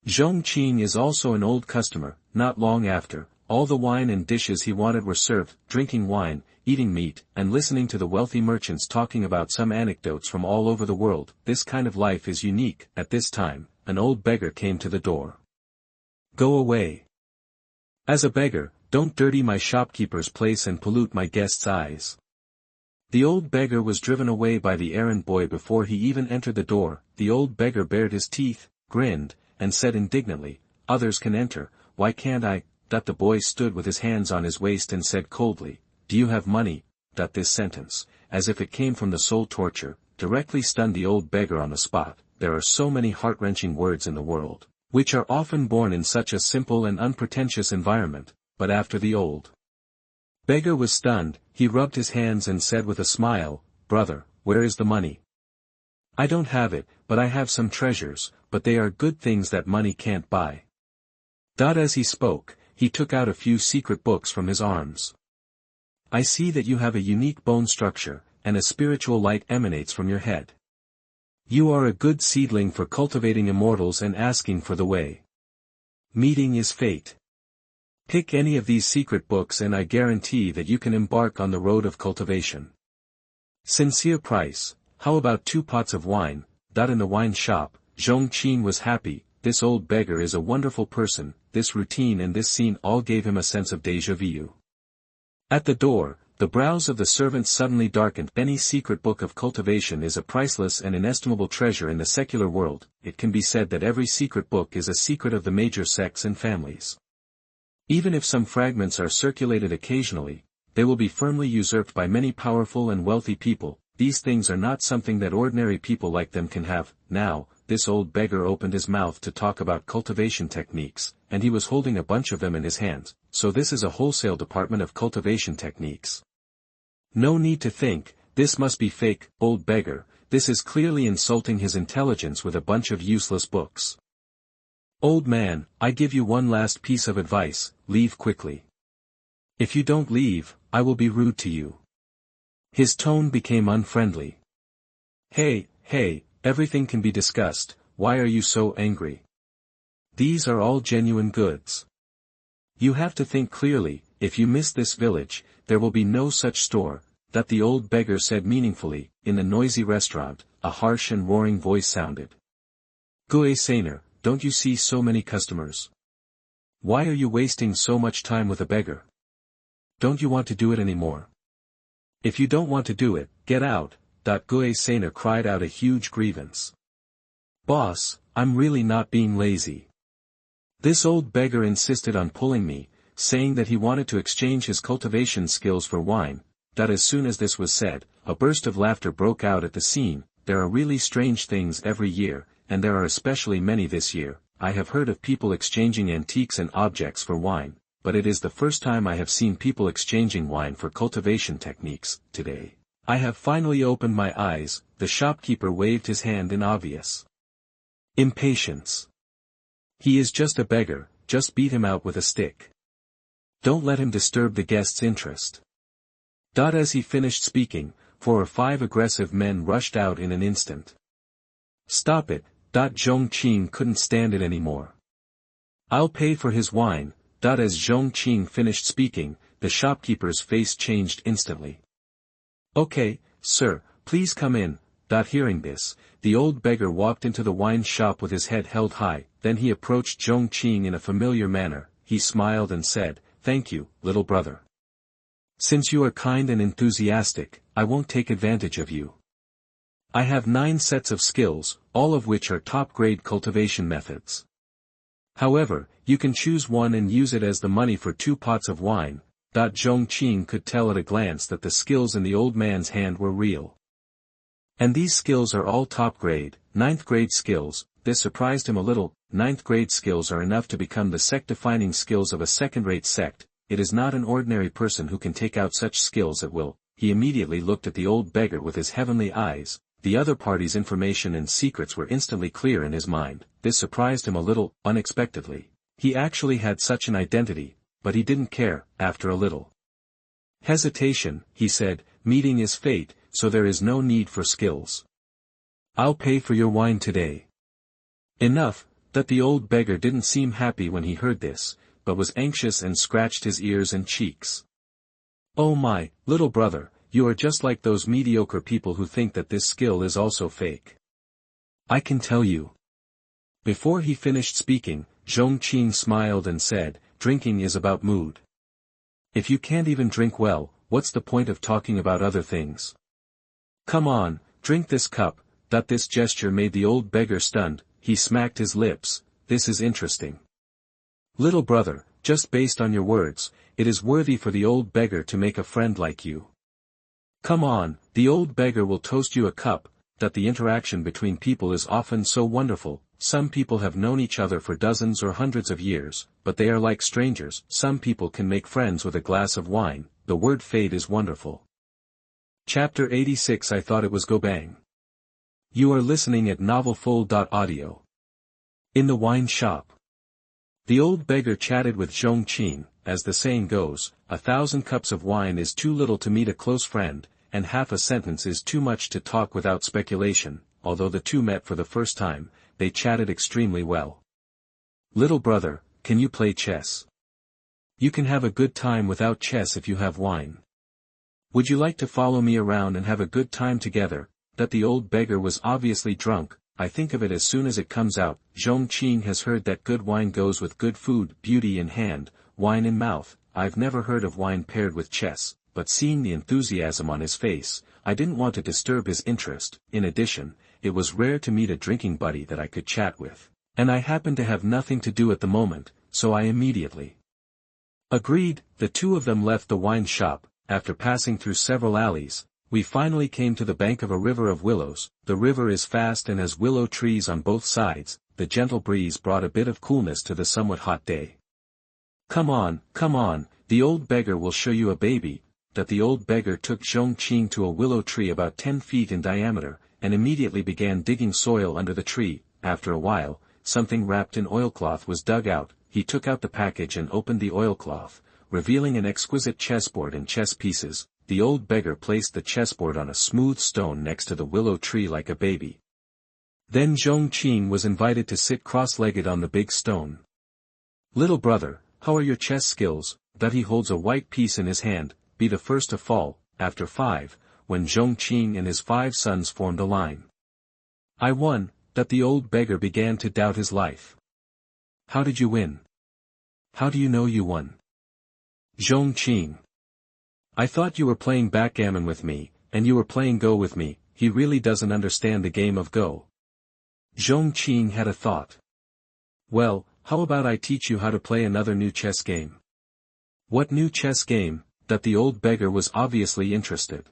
A: Zhong Qing is also an old customer. Not long after, all the wine and dishes he wanted were served. Drinking wine, eating meat, and listening to the wealthy merchants talking about some anecdotes from all over the world. This kind of life is unique. At this time, an old beggar came to the door. Go away. As a beggar, don't dirty my shopkeeper's place and pollute my guests' eyes. The old beggar was driven away by the errand boy before he even entered the door. The old beggar bared his teeth, grinned, and said indignantly, others can enter, why can't I? The boy stood with his hands on his waist and said coldly, do you have money? This sentence, as if it came from the soul torture, directly stunned the old beggar on the spot. There are so many heart-wrenching words in the world, which are often born in such a simple and unpretentious environment, but after the old beggar was stunned, he rubbed his hands and said with a smile, brother, where is the money? I don't have it, but I have some treasures, but they are good things that money can't buy. As he spoke, he took out a few secret books from his arms. I see that you have a unique bone structure, and a spiritual light emanates from your head. You are a good seedling for cultivating immortals and asking for the way. Meeting is fate. Pick any of these secret books and I guarantee that you can embark on the road of cultivation. Sincere price, how about 2 pots of wine? In the wine shop, Zhong Qing was happy. This old beggar is a wonderful person. This routine and this scene all gave him a sense of déjà vu. At the door, the brows of the servant suddenly darkened. Any secret book of cultivation is a priceless and inestimable treasure in the secular world. It can be said that every secret book is a secret of the major sects and families. Even if some fragments are circulated occasionally, they will be firmly usurped by many powerful and wealthy people. These things are not something that ordinary people like them can have. Now, this old beggar opened his mouth to talk about cultivation techniques, and he was holding a bunch of them in his hands. So this is a wholesale department of cultivation techniques. No need to think, this must be fake, old beggar, this is clearly insulting his intelligence with a bunch of useless books. Old man, I give you one last piece of advice, leave quickly. If you don't leave, I will be rude to you. His tone became unfriendly. Hey, everything can be discussed, why are you so angry? These are all genuine goods. You have to think clearly, if you miss this village, there will be no such store, that the old beggar said meaningfully. In the noisy restaurant, a harsh and roaring voice sounded. Gue Sainer, don't you see so many customers? Why are you wasting so much time with a beggar? Don't you want to do it anymore? If you don't want to do it, get out. Gue Sainer cried out a huge grievance. Boss, I'm really not being lazy. This old beggar insisted on pulling me, saying that he wanted to exchange his cultivation skills for wine. As soon as this was said, a burst of laughter broke out at the scene. There are really strange things every year, and there are especially many this year. I have heard of people exchanging antiques and objects for wine, but it is the first time I have seen people exchanging wine for cultivation techniques. Today, I have finally opened my eyes. The shopkeeper waved his hand in obvious impatience. He is just a beggar, just beat him out with a stick. Don't let him disturb the guest's interest. As he finished speaking, 4 or 5 aggressive men rushed out in an instant. Stop it. Zhong Qing couldn't stand it anymore. I'll pay for his wine. As Zhong Qing finished speaking, the shopkeeper's face changed instantly. Okay, sir, please come in. Hearing this, the old beggar walked into the wine shop with his head held high. Then he approached Zhong Qing in a familiar manner. He smiled and said, "Thank you, little brother. Since you are kind and enthusiastic, I won't take advantage of you. I have 9 sets of skills, all of which are top-grade cultivation methods. However, you can choose one and use it as the money for 2 pots of wine." Zhong Qing could tell at a glance that the skills in the old man's hand were real. And these skills are all top-grade, 9th-grade skills. This surprised him a little. 9th-grade skills are enough to become the sect-defining skills of a second-rate sect. It is not an ordinary person who can take out such skills at will. He immediately looked at the old beggar with his heavenly eyes. The other party's information and secrets were instantly clear in his mind. This surprised him a little, unexpectedly. He actually had such an identity, but he didn't care. After a little hesitation, he said, "Meeting is fate, so there is no need for skills. I'll pay for your wine today." Enough. The old beggar didn't seem happy when he heard this, but was anxious and scratched his ears and cheeks. "Oh my, little brother, you are just like those mediocre people who think that this skill is also fake. I can tell you." Before he finished speaking, Zhong Qing smiled and said, "Drinking is about mood. If you can't even drink well, what's the point of talking about other things? Come on, drink this cup." This gesture made the old beggar stunned. He smacked his lips. "This is interesting. Little brother, just based on your words, it is worthy for the old beggar to make a friend like you. Come on, the old beggar will toast you a cup." The interaction between people is often so wonderful. Some people have known each other for dozens or hundreds of years, but they are like strangers. Some people can make friends with a glass of wine. The word fate is wonderful. Chapter 86. I thought it was Gobang. You are listening at novelfull.audio. In the wine shop. The old beggar chatted with Zhong Qing. As the saying goes, 1,000 cups of wine is too little to meet a close friend, and half a sentence is too much to talk without speculation. Although the two met for the first time, they chatted extremely well. "Little brother, can you play chess? You can have a good time without chess if you have wine. Would you like to follow me around and have a good time together?" The old beggar was obviously drunk. "I think of it as soon as it comes out." Zhong Qing has heard that good wine goes with good food, beauty in hand, wine in mouth. I've never heard of wine paired with chess, but seeing the enthusiasm on his face, I didn't want to disturb his interest. In addition, it was rare to meet a drinking buddy that I could chat with, and I happened to have nothing to do at the moment, so I immediately agreed. The two of them left the wine shop. After passing through several alleys, we finally came to the bank of a river of willows. The river is fast and has willow trees on both sides. The gentle breeze brought a bit of coolness to the somewhat hot day. Come on, the old beggar will show you a baby." The old beggar took Zhong Qing to a willow tree about 10 feet in diameter, and immediately began digging soil under the tree. After a while, something wrapped in oilcloth was dug out. He took out the package and opened the oilcloth, revealing an exquisite chessboard and chess pieces. The old beggar placed the chessboard on a smooth stone next to the willow tree like a baby. Then Zhong Qing was invited to sit cross-legged on the big stone. "Little brother, how are your chess skills?" That he holds a white piece in his hand, "Be the first to fall." After 5, when Zhong Qing and his 5 sons formed a line. "I won." That the old beggar began to doubt his life. "How did you win? How do you know you won?" Zhong Qing. "I thought you were playing backgammon with me, and you were playing Go with me." He really doesn't understand the game of Go. Zhong Qing had a thought. "Well, how about I teach you how to play another new chess game?" "What new chess game?" That the old beggar was obviously interested.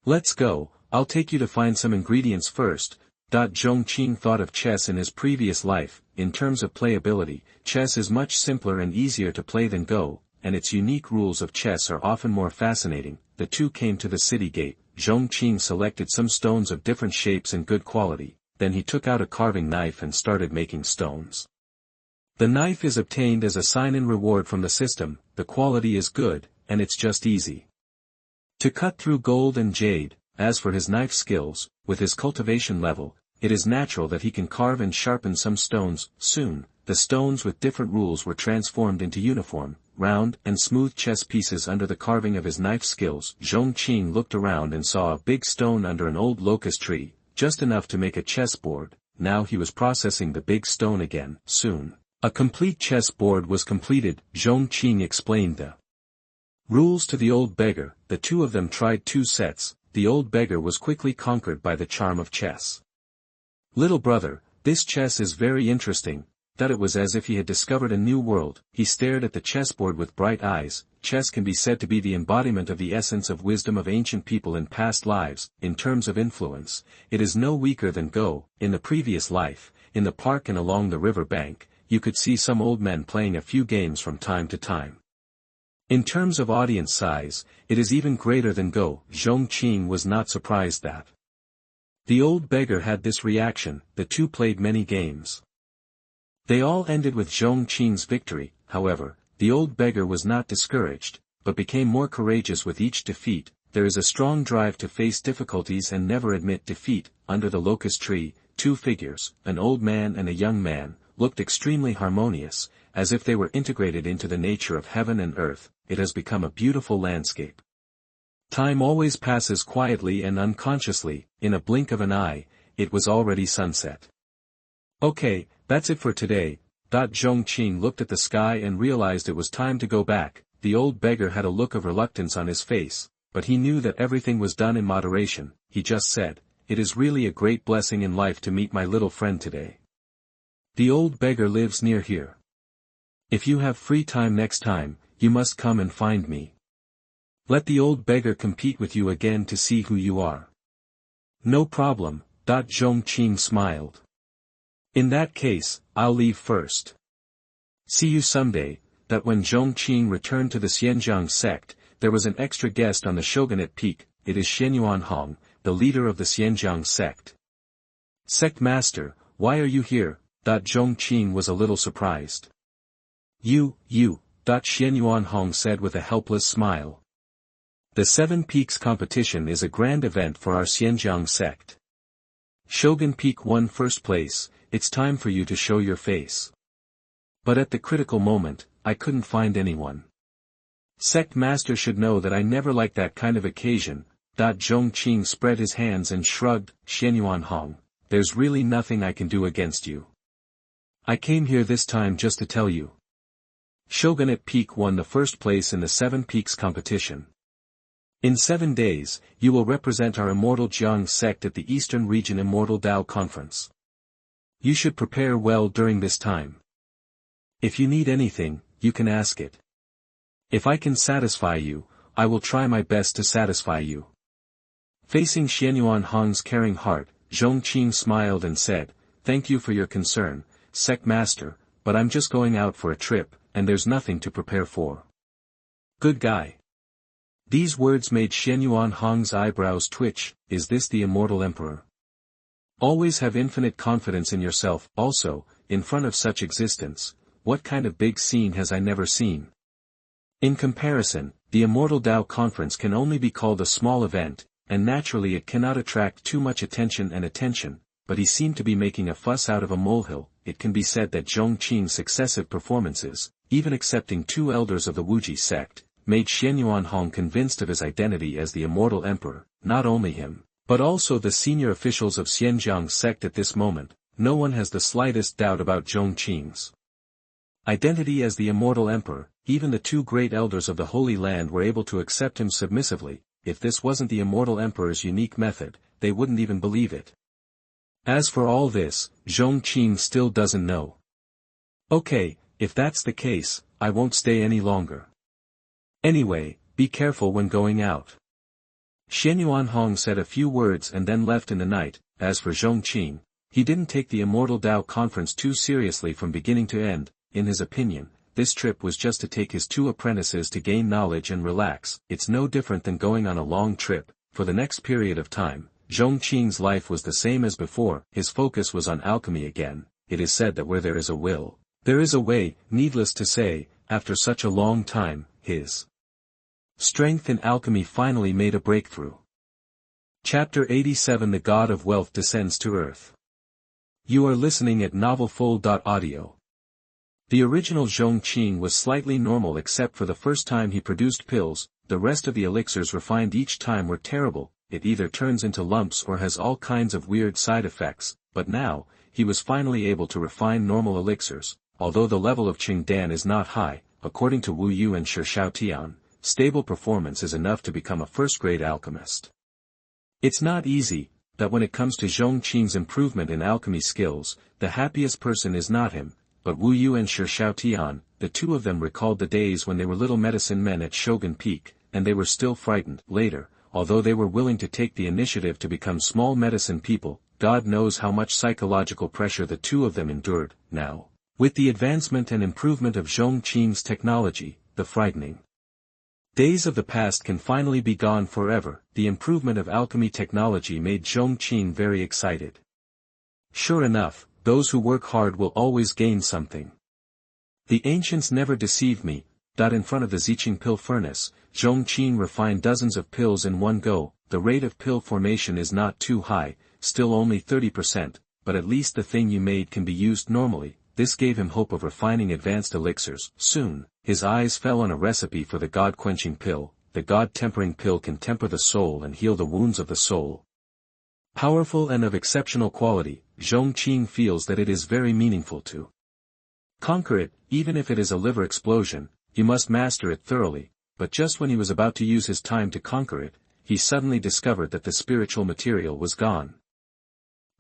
A: "Let's go, I'll take you to find some ingredients first." Zhong Qing thought of chess in his previous life. In terms of playability, chess is much simpler and easier to play than Go, and its unique rules of chess are often more fascinating. The two came to the city gate. Zhong Qing selected some stones of different shapes and good quality, then he took out a carving knife and started making stones. The knife is obtained as a sign-in reward from the system. The quality is good, and it's just easy to cut through gold and jade. As for his knife skills, with his cultivation level, it is natural that he can carve and sharpen some stones. Soon, the stones with different rules were transformed into uniform, round and smooth chess pieces under the carving of his knife skills. Zhong Qing looked around and saw a big stone under an old locust tree, just enough to make a chessboard. Now he was processing the big stone again. Soon, a complete chessboard was completed. Zhong Qing explained the rules to the old beggar. The two of them tried 2 sets. The old beggar was quickly conquered by the charm of chess. "Little brother, this chess is very interesting." That it was as if he had discovered a new world. He stared at the chessboard with bright eyes. Chess can be said to be the embodiment of the essence of wisdom of ancient people in past lives. In terms of influence, it is no weaker than Go. In the previous life, in the park and along the river bank, you could see some old men playing a few games from time to time. In terms of audience size, it is even greater than Go. Zhong Qing was not surprised that the old beggar had this reaction. The two played many games. They all ended with Zhong Qing's victory. However, the old beggar was not discouraged, but became more courageous with each defeat. There is a strong drive to face difficulties and never admit defeat. Under the locust tree, 2 figures, an old man and a young man, looked extremely harmonious, as if they were integrated into the nature of heaven and earth. It has become a beautiful landscape. Time always passes quietly and unconsciously. In a blink of an eye, it was already sunset. "Okay, that's it for today." Zhong Qing looked at the sky and realized it was time to go back. The old beggar had a look of reluctance on his face, but he knew that everything was done in moderation. He just said, "It is really a great blessing in life to meet my little friend today. The old beggar lives near here. If you have free time next time, you must come and find me. Let the old beggar compete with you again to see who you are." "No problem." Zhong Qing smiled. "In that case, I'll leave first. See you someday." That when Zhong Qing returned to the Pingjiang Sect, there was an extra guest on the shogunate peak. It is Xianxia Hong, the leader of the Pingjiang Sect. "Sect master, why are you here?" Zhong Qing was a little surprised. You. Xianxia Hong said with a helpless smile. "The 7 Peaks competition is a grand event for our Pingjiang Sect. Shogun Peak won first place. It's time for you to show your face." But at the critical moment, I couldn't find anyone. Sect master should know that I never like that kind of occasion. Zhong Qing spread his hands and shrugged. "Xianxia Hong, there's really nothing I can do against you. I came here this time just to tell you. Shogunate Peak won the first place in the 7 Peaks competition. In 7 days, you will represent our immortal Jiang sect at the Eastern Region Immortal Dao Conference. You should prepare well during this time. If you need anything, you can ask it. If I can satisfy you, I will try my best to satisfy you." Facing Xianxia Hong's caring heart, Zhong Qing smiled and said, "Thank you for your concern, Sect Master, but I'm just going out for a trip, and there's nothing to prepare for." "Good guy." These words made Xianxia Hong's eyebrows twitch. Is this the immortal emperor? Always have infinite confidence in yourself. Also, in front of such existence, what kind of big scene has I never seen? In comparison, the Immortal Dao Conference can only be called a small event, and naturally it cannot attract too much attention. but he seemed to be making a fuss out of a molehill. It can be said that Zhong Qing's successive performances, even accepting 2 elders of the Wuji sect, made Xianyuanhong convinced of his identity as the immortal emperor. Not only him, but also the senior officials of Pingjiang Sect at this moment. No one has the slightest doubt about Zhong Qing's identity as the immortal emperor. Even the 2 great elders of the Holy Land were able to accept him submissively. If this wasn't the immortal emperor's unique method, they wouldn't even believe it. As for all this, Zhong Qing still doesn't know. Okay, if that's the case, I won't stay any longer. Anyway, be careful when going out. Xianyuanhong said a few words and then left in the night. As for Zhong Qing, he didn't take the Immortal Tao conference too seriously from beginning to end. In his opinion, this trip was just to take his 2 apprentices to gain knowledge and relax. It's no different than going on a long trip. For the next period of time, Zhong Qing's life was the same as before. His focus was on alchemy again. It is said that where there is a will, there is a way. Needless to say, after such a long time, his strength in alchemy finally made a breakthrough. Chapter 87 The God of Wealth Descends to Earth. You are listening at novelfull.audio. The original Zhong Qing was slightly normal except for the first time he produced pills. The rest of the elixirs refined each time were terrible. It either turns into lumps or has all kinds of weird side effects. But now, he was finally able to refine normal elixirs. Although the level of Qingdan is not high, according to Wu Yu and Shi Xiaotian, stable performance is enough to become a first-grade alchemist. It's not easy, that when it comes to Zhong Qing's improvement in alchemy skills, the happiest person is not him, but Wu Yu and Shi Xiaotian. The 2 of them recalled the days when they were little medicine men at Shogun Peak, and they were still frightened. Later, although they were willing to take the initiative to become small medicine people, God knows how much psychological pressure the 2 of them endured. Now, with the advancement and improvement of Zhong Qing's technology, the frightening days of the past can finally be gone forever. The improvement of alchemy technology made Zhong Qing very excited. Sure enough, those who work hard will always gain something. The ancients never deceived me. In front of the Ziqing pill furnace, Zhong Qing refined dozens of pills in one go. The rate of pill formation is not too high, still only 30%, but at least the thing you made can be used normally. This gave him hope of refining advanced elixirs. Soon, his eyes fell on a recipe for the God-quenching pill. The God-tempering pill can temper the soul and heal the wounds of the soul. Powerful and of exceptional quality, Zhong Qing feels that it is very meaningful to conquer it. Even if it is a liver explosion, you must master it thoroughly. But just when he was about to use his time to conquer it, he suddenly discovered that the spiritual material was gone.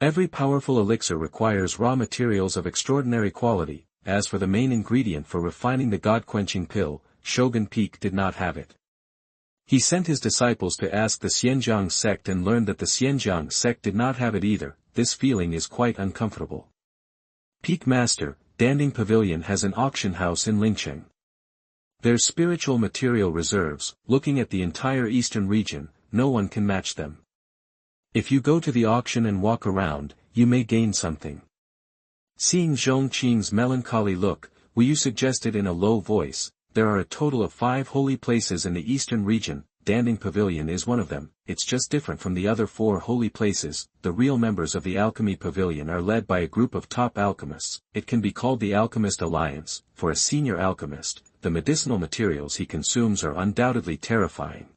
A: Every powerful elixir requires raw materials of extraordinary quality. As for the main ingredient for refining the God-quenching pill, Shogun Peak did not have it. He sent his disciples to ask the Pingjiang Sect and learned that the Pingjiang Sect did not have it either. This feeling is quite uncomfortable. Peak Master, Danding Pavilion has an auction house in Lingcheng. Their spiritual material reserves, looking at the entire eastern region, no one can match them. If you go to the auction and walk around, you may gain something. Seeing Zhong Qing's melancholy look, Wu Yu suggested in a low voice, there are a total of 5 holy places in the eastern region. Danding Pavilion is one of them. It's just different from the other 4 holy places. The real members of the Alchemy Pavilion are led by a group of top alchemists. It can be called the Alchemist Alliance. For a senior alchemist, the medicinal materials he consumes are undoubtedly terrifying.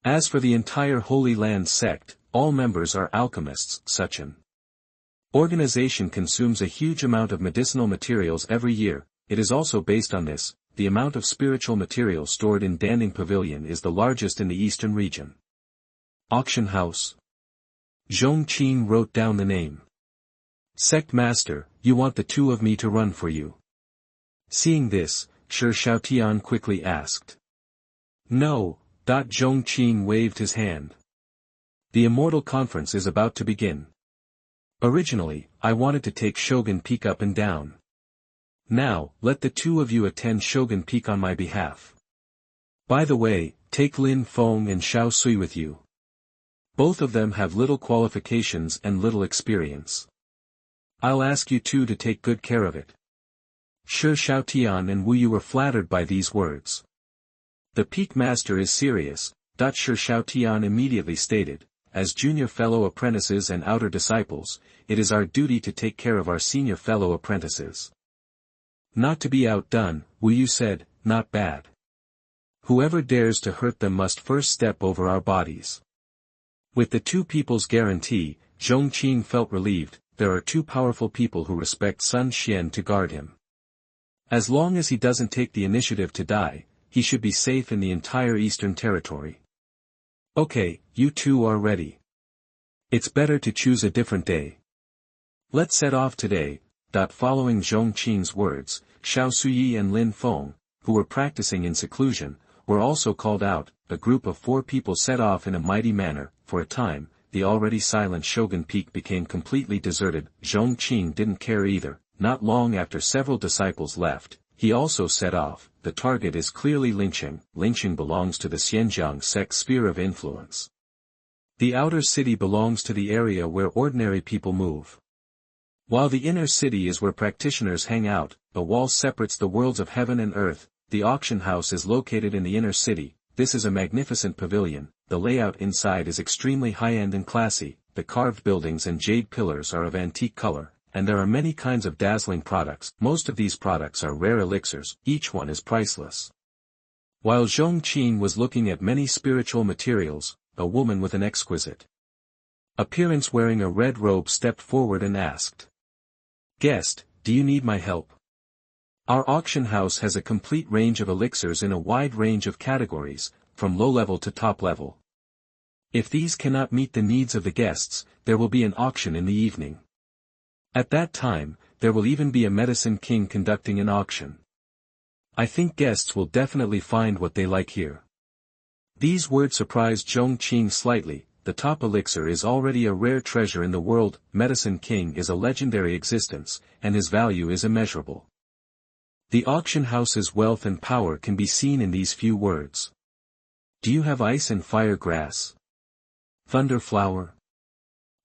A: As for the entire Holy Land sect, all members are alchemists. Such an organization consumes a huge amount of medicinal materials every year. It is also based on this. The amount of spiritual material stored in Danding Pavilion is the largest in the eastern region. Auction House. Zhong Qing wrote down the name. Sect Master, you want the 2 of me to run for you? Seeing this, Shi Xiaotian quickly asked. No. Zhong Qing waved his hand. The Immortal Conference is about to begin. Originally, I wanted to take Shogun Peak up and down. Now, let the 2 of you attend Shogun Peak on my behalf. By the way, take Lin Feng and Xiao Sui with you. Both of them have little qualifications and little experience. I'll ask you 2 to take good care of it. Shi Xiaotian and Wu Yu were flattered by these words. The Peak Master is serious, Shi Xiaotian immediately stated. as junior fellow apprentices and outer disciples, it is our duty to take care of our senior fellow apprentices. Not to be outdone, Wu Yu said, not bad. Whoever dares to hurt them must first step over our bodies. With the two people's guarantee, Zhong Qing felt relieved. There are two powerful people who respect Sun Xian to guard him. As long as he doesn't take the initiative to die, he should be safe in the entire Eastern Territory. Okay, you two are ready. It's better to choose a different day. Let's set off today. Following Zhong Qing's words, Xiao Suyi and Lin Feng, who were practicing in seclusion, were also called out. A group of 4 people set off in a mighty manner. For a time, the already silent Shogun Peak became completely deserted. Zhong Qing didn't care either. Not long after several disciples left, he also set off. The target is clearly Lingqing. Lingqing belongs to the Pingjiang Sect sphere of influence. The outer city belongs to the area where ordinary people move. While the inner city is where practitioners hang out, a wall separates the worlds of heaven and earth. The auction house is located in the inner city. This is a magnificent pavilion. The layout inside is extremely high-end and classy. The carved buildings and jade pillars are of antique color, and there are many kinds of dazzling products. Most of these products are rare elixirs. Each one is priceless. While Zhong Qing was looking at many spiritual materials, a woman with an exquisite appearance wearing a red robe stepped forward and asked, "Guest, do you need my help? Our auction house has a complete range of elixirs in a wide range of categories, from low level to top level. If these cannot meet the needs of the guests, there will be an auction in the evening. At that time, there will even be a medicine king conducting an auction. I think guests will definitely find what they like here." These words surprised Zhong Qing slightly. The top elixir is already a rare treasure in the world. Medicine king is a legendary existence, and his value is immeasurable. The auction house's wealth and power can be seen in these few words. Do you have ice and fire grass? Thunder flower?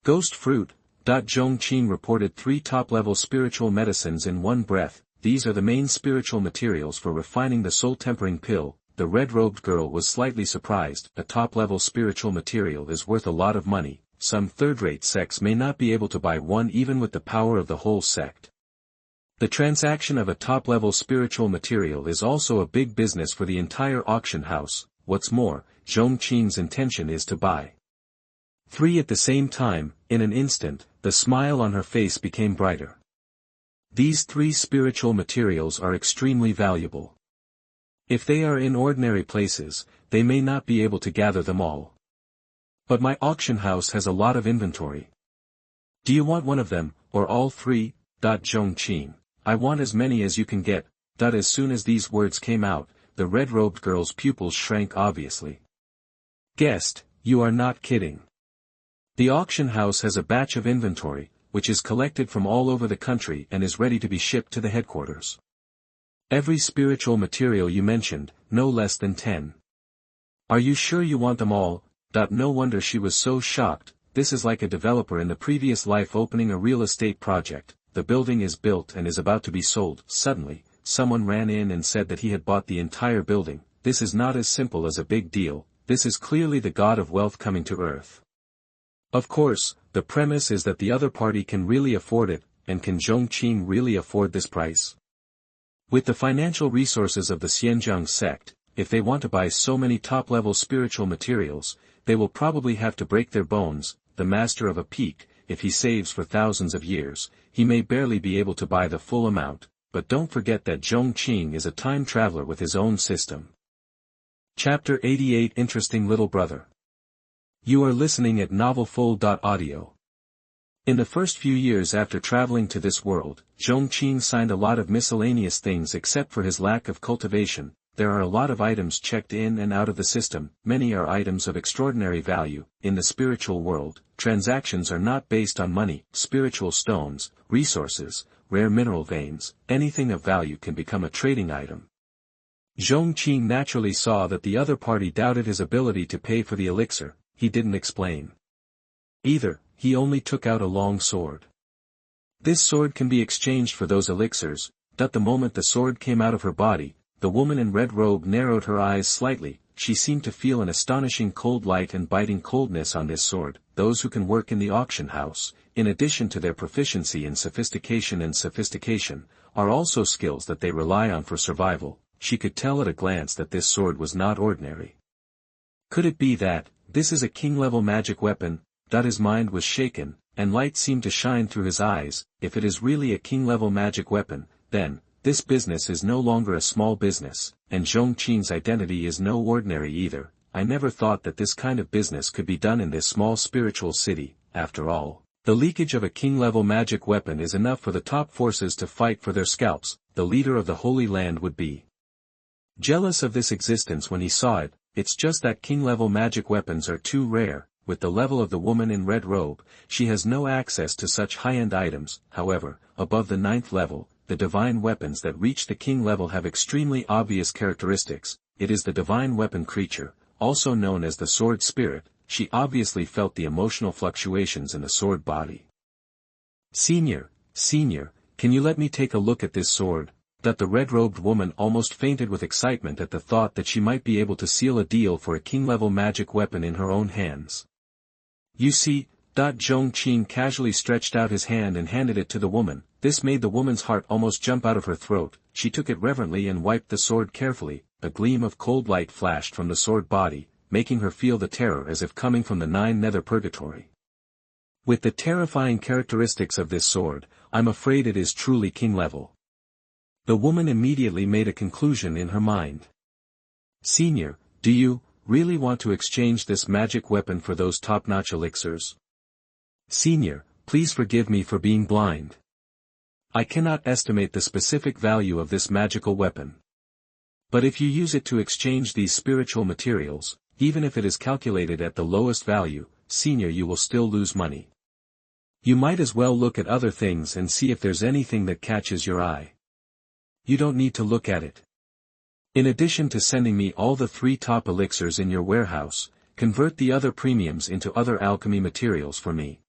A: Ghost fruit? Zhong Qing reported 3 top-level spiritual medicines in one breath. These are the main spiritual materials for refining the soul-tempering pill. The red-robed girl was slightly surprised. A top-level spiritual material is worth a lot of money. Some third-rate sects may not be able to buy one even with the power of the whole sect. The transaction of a top-level spiritual material is also a big business for the entire auction house. What's more, Zhong Qing's intention is to buy 3 at the same time. In an instant, the smile on her face became brighter. These 3 spiritual materials are extremely valuable. If they are in ordinary places, they may not be able to gather them all. But my auction house has a lot of inventory. Do you want one of them, or all 3? Zhong Qing, I want as many as you can get. As soon as these words came out, the red-robed girl's pupils shrank obviously. Guest, you are not kidding. The auction house has a batch of inventory, which is collected from all over the country and is ready to be shipped to the headquarters. Every spiritual material you mentioned, no less than 10. Are you sure you want them all? No wonder she was so shocked. This is like a developer in the previous life opening a real estate project. The building is built and is about to be sold. Suddenly, someone ran in and said that he had bought the entire building. This is not as simple as a big deal. This is clearly the god of wealth coming to earth. Of course, the premise is that the other party can really afford it, and can Zhong Qing really afford this price? With the financial resources of the Pingjiang Sect, if they want to buy so many top-level spiritual materials, they will probably have to break their bones. The master of a peak, if he saves for thousands of years, he may barely be able to buy the full amount, but don't forget that Zhong Qing is a time traveler with his own system. Chapter 88 Interesting Little Brother. You are listening at novelfull.audio. In the first few years after traveling to this world, Zhong Qing signed a lot of miscellaneous things except for his lack of cultivation. There are a lot of items checked in and out of the system. Many are items of extraordinary value. In the spiritual world, transactions are not based on money. Spiritual stones, resources, rare mineral veins, anything of value can become a trading item. Zhong Qing naturally saw that the other party doubted his ability to pay for the elixir. He didn't explain either. He only took out a long sword. This sword can be exchanged for those elixirs. The moment the sword came out of her body, the woman in red robe narrowed her eyes slightly. she seemed to feel an astonishing cold light and biting coldness on this sword. Those who can work in the auction house, in addition to their proficiency in sophistication, are also skills that they rely on for survival. She could tell at a glance that this sword was not ordinary. Could it be that, this is a king-level magic weapon? His mind was shaken, and light seemed to shine through his eyes. If it is really a king-level magic weapon, then, this business is no longer a small business, and Zhong Qing's identity is no ordinary either. I never thought that this kind of business could be done in this small spiritual city. After all, the leakage of a king-level magic weapon is enough for the top forces to fight for their scalps. The leader of the Holy Land would be jealous of this existence when he saw it. It's just that king-level magic weapons are too rare. With the level of the woman in red robe, she has no access to such high-end items. However, above the 9th level, the divine weapons that reach the king level have extremely obvious characteristics. It is the divine weapon creature, also known as the sword spirit. She obviously felt the emotional fluctuations in the sword body. Senior, can you let me take a look at this sword? The red-robed woman almost fainted with excitement at the thought that she might be able to seal a deal for a king-level magic weapon in her own hands. You see, Zhong Qing casually stretched out his hand and handed it to the woman. This made the woman's heart almost jump out of her throat. She took it reverently and wiped the sword carefully. A gleam of cold light flashed from the sword body, making her feel the terror as if coming from the 9 nether purgatory. With the terrifying characteristics of this sword, I'm afraid it is truly king-level. The woman immediately made a conclusion in her mind. Senior, do you really want to exchange this magic weapon for those top-notch elixirs? Senior, please forgive me for being blind. I cannot estimate the specific value of this magical weapon. But if you use it to exchange these spiritual materials, even if it is calculated at the lowest value, Senior, you will still lose money. You might as well look at other things and see if there's anything that catches your eye. You don't need to look at it. In addition to sending me all the 3 top elixirs in your warehouse, convert the other premiums into other alchemy materials for me.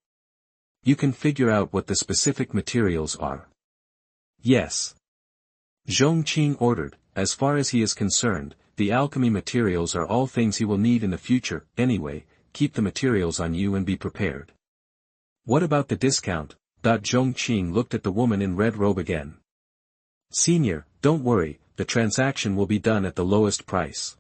A: You can figure out what the specific materials are. Yes. Zhong Qing ordered. As far as he is concerned, the alchemy materials are all things he will need in the future. Anyway, keep the materials on you and be prepared. What about the discount? Zhong Qing looked at the woman in red robe again. Senior, don't worry, the transaction will be done at the lowest price.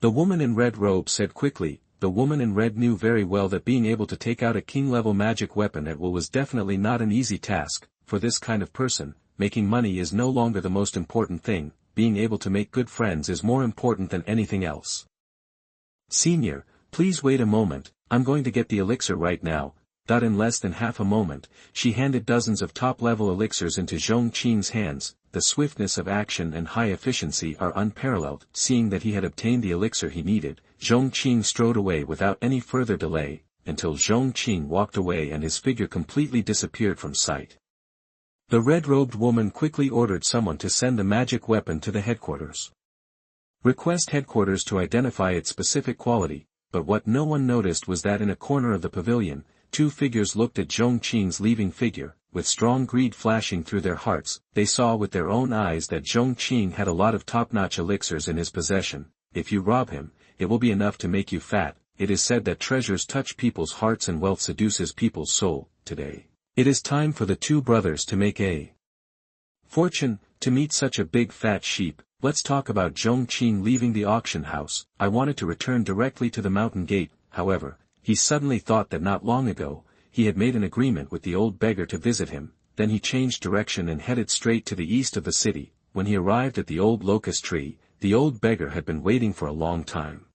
A: The woman in red robe said quickly. The woman in red knew very well that being able to take out a king-level magic weapon at will was definitely not an easy task. For this kind of person, making money is no longer the most important thing. Being able to make good friends is more important than anything else. Senior, please wait a moment, I'm going to get the elixir right now. In less than half a moment, she handed dozens of top-level elixirs into Zhong Qing's hands. The swiftness of action and high efficiency are unparalleled. Seeing that he had obtained the elixir he needed, Zhong Qing strode away without any further delay, until Zhong Qing walked away and his figure completely disappeared from sight. The red-robed woman quickly ordered someone to send the magic weapon to the headquarters. Request headquarters to identify its specific quality, but what no one noticed was that in a corner of the pavilion, 2 figures looked at Zhong Qing's leaving figure. With strong greed flashing through their hearts, they saw with their own eyes that Zhong Qing had a lot of top-notch elixirs in his possession. If you rob him, it will be enough to make you fat. It is said that treasures touch people's hearts and wealth seduces people's soul. Today, it is time for the 2 brothers to make a fortune. To meet such a big fat sheep, let's talk about Zhong Qing leaving the auction house. I wanted to return directly to the mountain gate. However, he suddenly thought that not long ago, he had made an agreement with the old beggar to visit him. Then he changed direction and headed straight to the east of the city. When he arrived at the old locust tree, the old beggar had been waiting for a long time.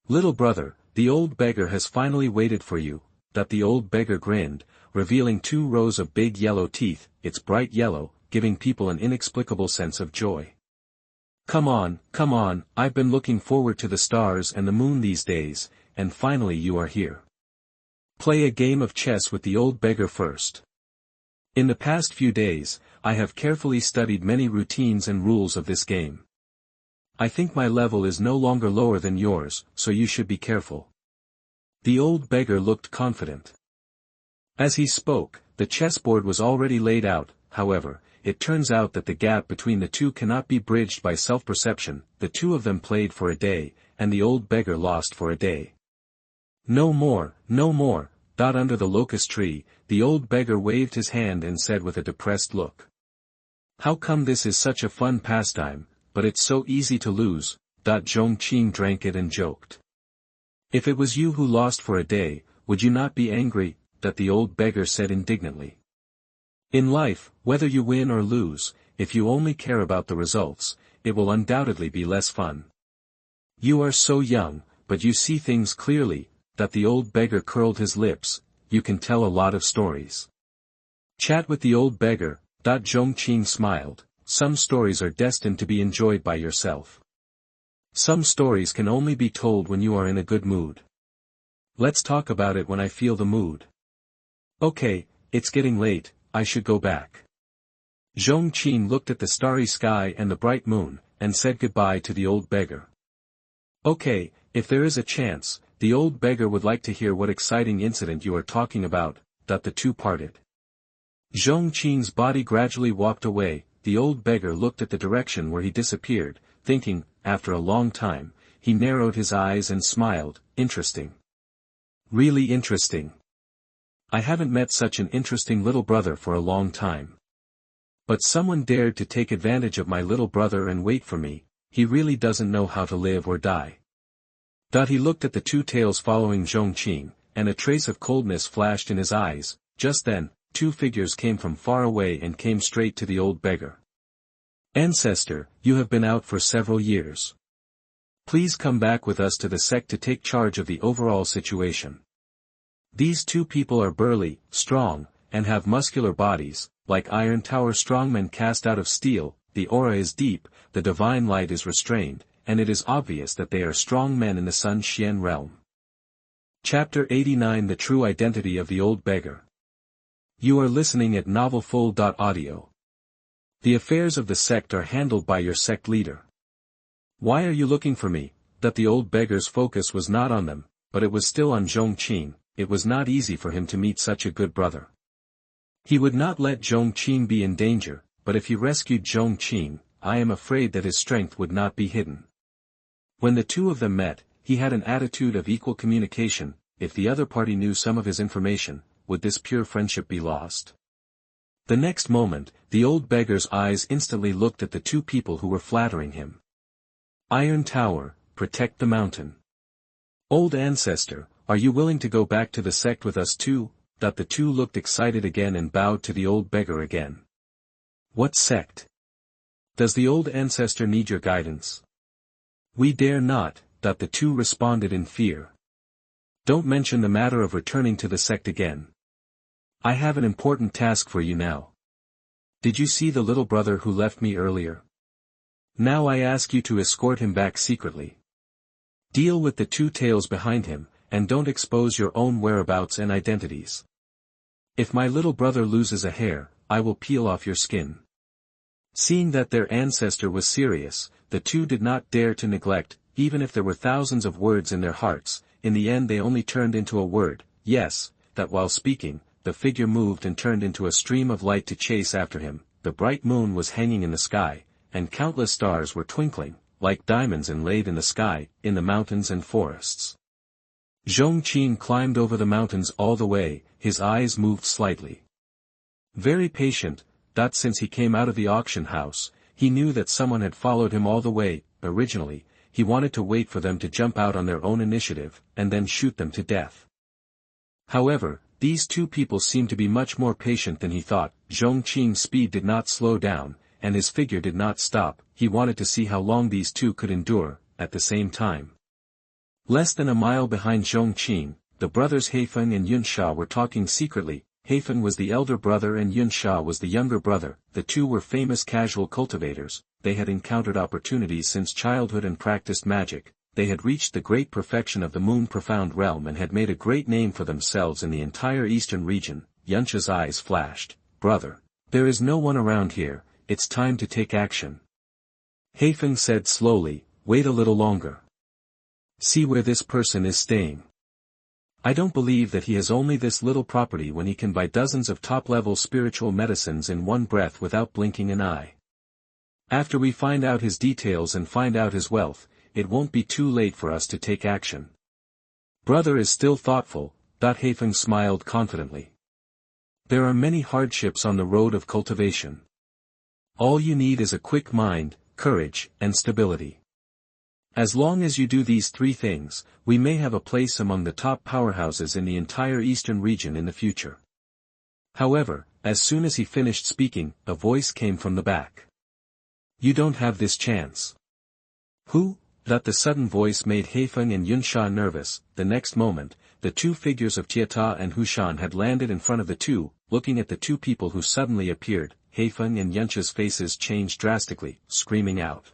A: Little brother, the old beggar has finally waited for you. The old beggar grinned, revealing 2 rows of big yellow teeth. It's bright yellow, giving people an inexplicable sense of joy. Come on, I've been looking forward to the stars and the moon these days, and finally you are here. Play a game of chess with the old beggar first. In the past few days, I have carefully studied many routines and rules of this game. I think my level is no longer lower than yours, so you should be careful. The old beggar looked confident. As he spoke, the chessboard was already laid out. However, it turns out that the gap between the two cannot be bridged by self-perception. The two of them played for a day, and the old beggar lost for a day. No more, no more. Under the locust tree, the old beggar waved his hand and said with a depressed look. How come this is such a fun pastime, but it's so easy to lose? Zhong Qing drank it and joked. If it was you who lost for a day, would you not be angry? The old beggar said indignantly. In life, whether you win or lose, if you only care about the results, it will undoubtedly be less fun. You are so young, but you see things clearly. The old beggar curled his lips. You can tell a lot of stories. Chat with the old beggar. Zhong Qing smiled. Some stories are destined to be enjoyed by yourself. Some stories can only be told when you are in a good mood. Let's talk about it when I feel the mood. Okay, it's getting late, I should go back. Zhong Qing looked at the starry sky and the bright moon, and said goodbye to the old beggar. Okay, if there is a chance, the old beggar would like to hear what exciting incident you are talking about. The two parted. Zhong Qing's body gradually walked away. The old beggar looked at the direction where he disappeared, thinking. After a long time, he narrowed his eyes and smiled. Interesting. Really interesting. I haven't met such an interesting little brother for a long time. But someone dared to take advantage of my little brother and wait for me. He really doesn't know how to live or die. He looked at the two tails following Zhong Qing, and a trace of coldness flashed in his eyes. Just then, two figures came from far away and came straight to the old beggar. Ancestor, you have been out for several years. Please come back with us to the sect to take charge of the overall situation. These two people are burly, strong, and have muscular bodies, like iron tower strongmen cast out of steel. The aura is deep, the divine light is restrained, and it is obvious that they are strong men in the Sun Xian realm. Chapter 89 The True Identity of the Old Beggar. You are listening at novelfull.audio. The affairs of the sect are handled by your sect leader. Why are you looking for me? The old beggar's focus was not on them, but it was still on Zhong Qing. It was not easy for him to meet such a good brother. He would not let Zhong Qing be in danger, but if he rescued Zhong Qing, I am afraid that his strength would not be hidden. When the two of them met, he had an attitude of equal communication. If the other party knew some of his information, would this pure friendship be lost? The next moment, the old beggar's eyes instantly looked at the two people who were flattering him. Iron Tower, protect the mountain. Old ancestor, are you willing to go back to the sect with us too? The two looked excited again and bowed to the old beggar again. What sect? Does the old ancestor need your guidance? We dare not. The two responded in fear. Don't mention the matter of returning to the sect again. I have an important task for you now. Did you see the little brother who left me earlier? Now I ask you to escort him back secretly. Deal with the two tails behind him, and don't expose your own whereabouts and identities. If my little brother loses a hair, I will peel off your skin. Seeing that their ancestor was serious, the two did not dare to neglect, even if there were thousands of words in their hearts. In the end they only turned into a word, yes. That while speaking, the figure moved and turned into a stream of light to chase after him. The bright moon was hanging in the sky, and countless stars were twinkling, like diamonds inlaid in the sky, in the mountains and forests. Zhong Qing climbed over the mountains all the way. His eyes moved slightly. Very patient. Since he came out of the auction house, he knew that someone had followed him all the way. Originally, he wanted to wait for them to jump out on their own initiative, and then shoot them to death. However, these two people seemed to be much more patient than he thought. Zhong Qing's speed did not slow down, and his figure did not stop. He wanted to see how long these two could endure. At the same time, less than a mile behind Zhong Qing, the brothers Heifeng and Xianxia were talking secretly. Heifeng was the elder brother and Xianxia was the younger brother. The two were famous casual cultivators. They had encountered opportunities since childhood and practiced magic. They had reached the great perfection of the Moon Profound realm and had made a great name for themselves in the entire eastern region. Xianxia's eyes flashed. Brother, there is no one around here. It's time to take action. Heifeng said slowly, wait a little longer. See where this person is staying. I don't believe that he has only this little property when he can buy dozens of top-level spiritual medicines in one breath without blinking an eye. After we find out his details and find out his wealth, it won't be too late for us to take action. Brother is still thoughtful, Haifeng smiled confidently. There are many hardships on the road of cultivation. All you need is a quick mind, courage, and stability. As long as you do these three things, we may have a place among the top powerhouses in the entire eastern region in the future. However, as soon as he finished speaking, a voice came from the back. You don't have this chance. Who? The sudden voice made Haifeng and Xianxia nervous. The next moment, the two figures of Tietia and Hushan had landed in front of the two, looking at the two people who suddenly appeared. Haifeng and Xianxia's faces changed drastically, screaming out.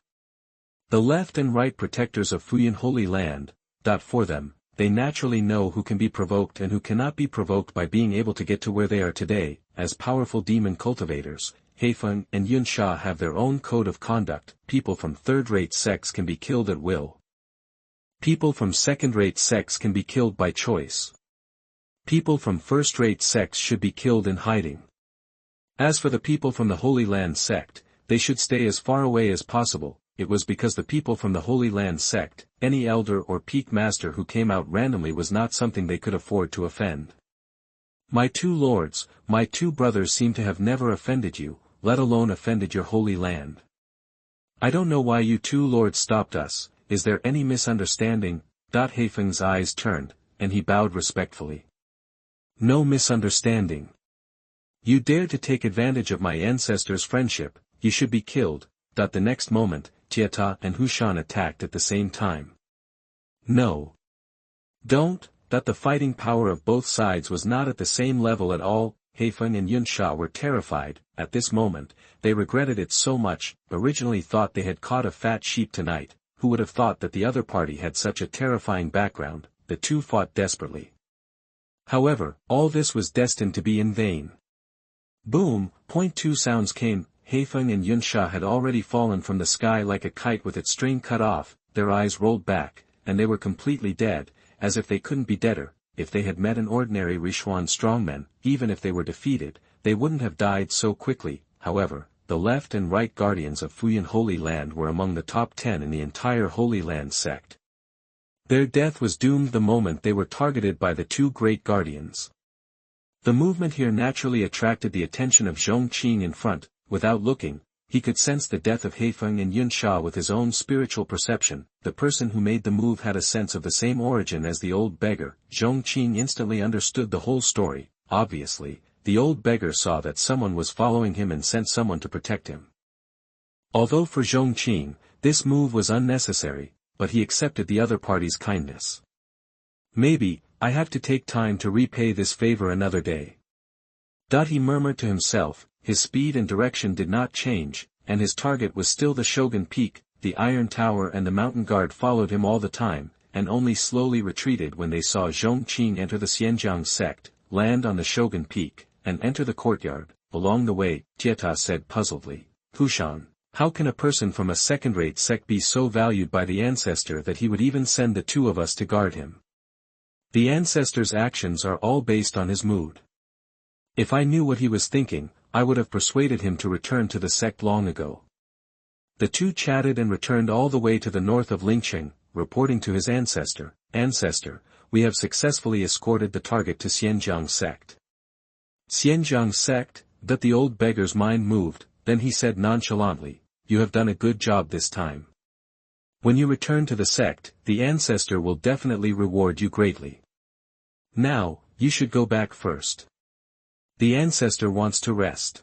A: The left and right protectors of Fuyan Holy Land. For them, they naturally know who can be provoked and who cannot be provoked by being able to get to where they are today. As powerful demon cultivators, Haifeng and Xianxia have their own code of conduct. People from third-rate sects can be killed at will. People from second-rate sects can be killed by choice. People from first-rate sects should be killed in hiding. As for the people from the Holy Land sect, they should stay as far away as possible. It was because the people from the Holy Land sect, any elder or peak master who came out randomly was not something they could afford to offend. My two lords, my two brothers seem to have never offended you, let alone offended your holy land. I don't know why you two lords stopped us. Is there any misunderstanding? Haifeng's eyes turned, and he bowed respectfully. No misunderstanding. You dared to take advantage of my ancestors' friendship, you should be killed. The next moment, Tietia and Hushan attacked at the same time. No. Don't. The fighting power of both sides was not at the same level at all. Haifeng and Xianxia were terrified. At this moment, they regretted it so much. Originally thought they had caught a fat sheep tonight. Who would have thought that the other party had such a terrifying background? The two fought desperately. However, all this was destined to be in vain. Boom! Two sounds came. Haifeng and Xianxia had already fallen from the sky like a kite with its string cut off. Their eyes rolled back, and they were completely dead, as if they couldn't be deader. If they had met an ordinary Rishuan strongman, even if they were defeated, they wouldn't have died so quickly. However, the left and right guardians of Fuyan Holy Land were among the top 10 in the entire Holy Land sect. Their death was doomed the moment they were targeted by the two great guardians. The movement here naturally attracted the attention of Zhong Qing in front. Without looking, he could sense the death of Haifeng and Xianxia with his own spiritual perception. The person who made the move had a sense of the same origin as the old beggar. Zhong Qing instantly understood the whole story. Obviously, the old beggar saw that someone was following him and sent someone to protect him. Although for Zhong Qing, this move was unnecessary, but he accepted the other party's kindness. Maybe, I have to take time to repay this favor another day. He murmured to himself. His speed and direction did not change, and his target was still the Shogun Peak. The Iron Tower and the Mountain Guard followed him all the time, and only slowly retreated when they saw Zhong Qing enter the Pingjiang Sect, land on the Shogun Peak, and enter the courtyard. Along the way, Tietia said puzzledly, Hushan, how can a person from a second-rate sect be so valued by the ancestor that he would even send the two of us to guard him? The ancestor's actions are all based on his mood. If I knew what he was thinking, I would have persuaded him to return to the sect long ago. The two chatted and returned all the way to the north of Lingqing, reporting to his ancestor, Ancestor, we have successfully escorted the target to Pingjiang Sect. Pingjiang Sect? The old beggar's mind moved, then he said nonchalantly, you have done a good job this time. When you return to the sect, the ancestor will definitely reward you greatly. Now, you should go back first. The ancestor wants to rest.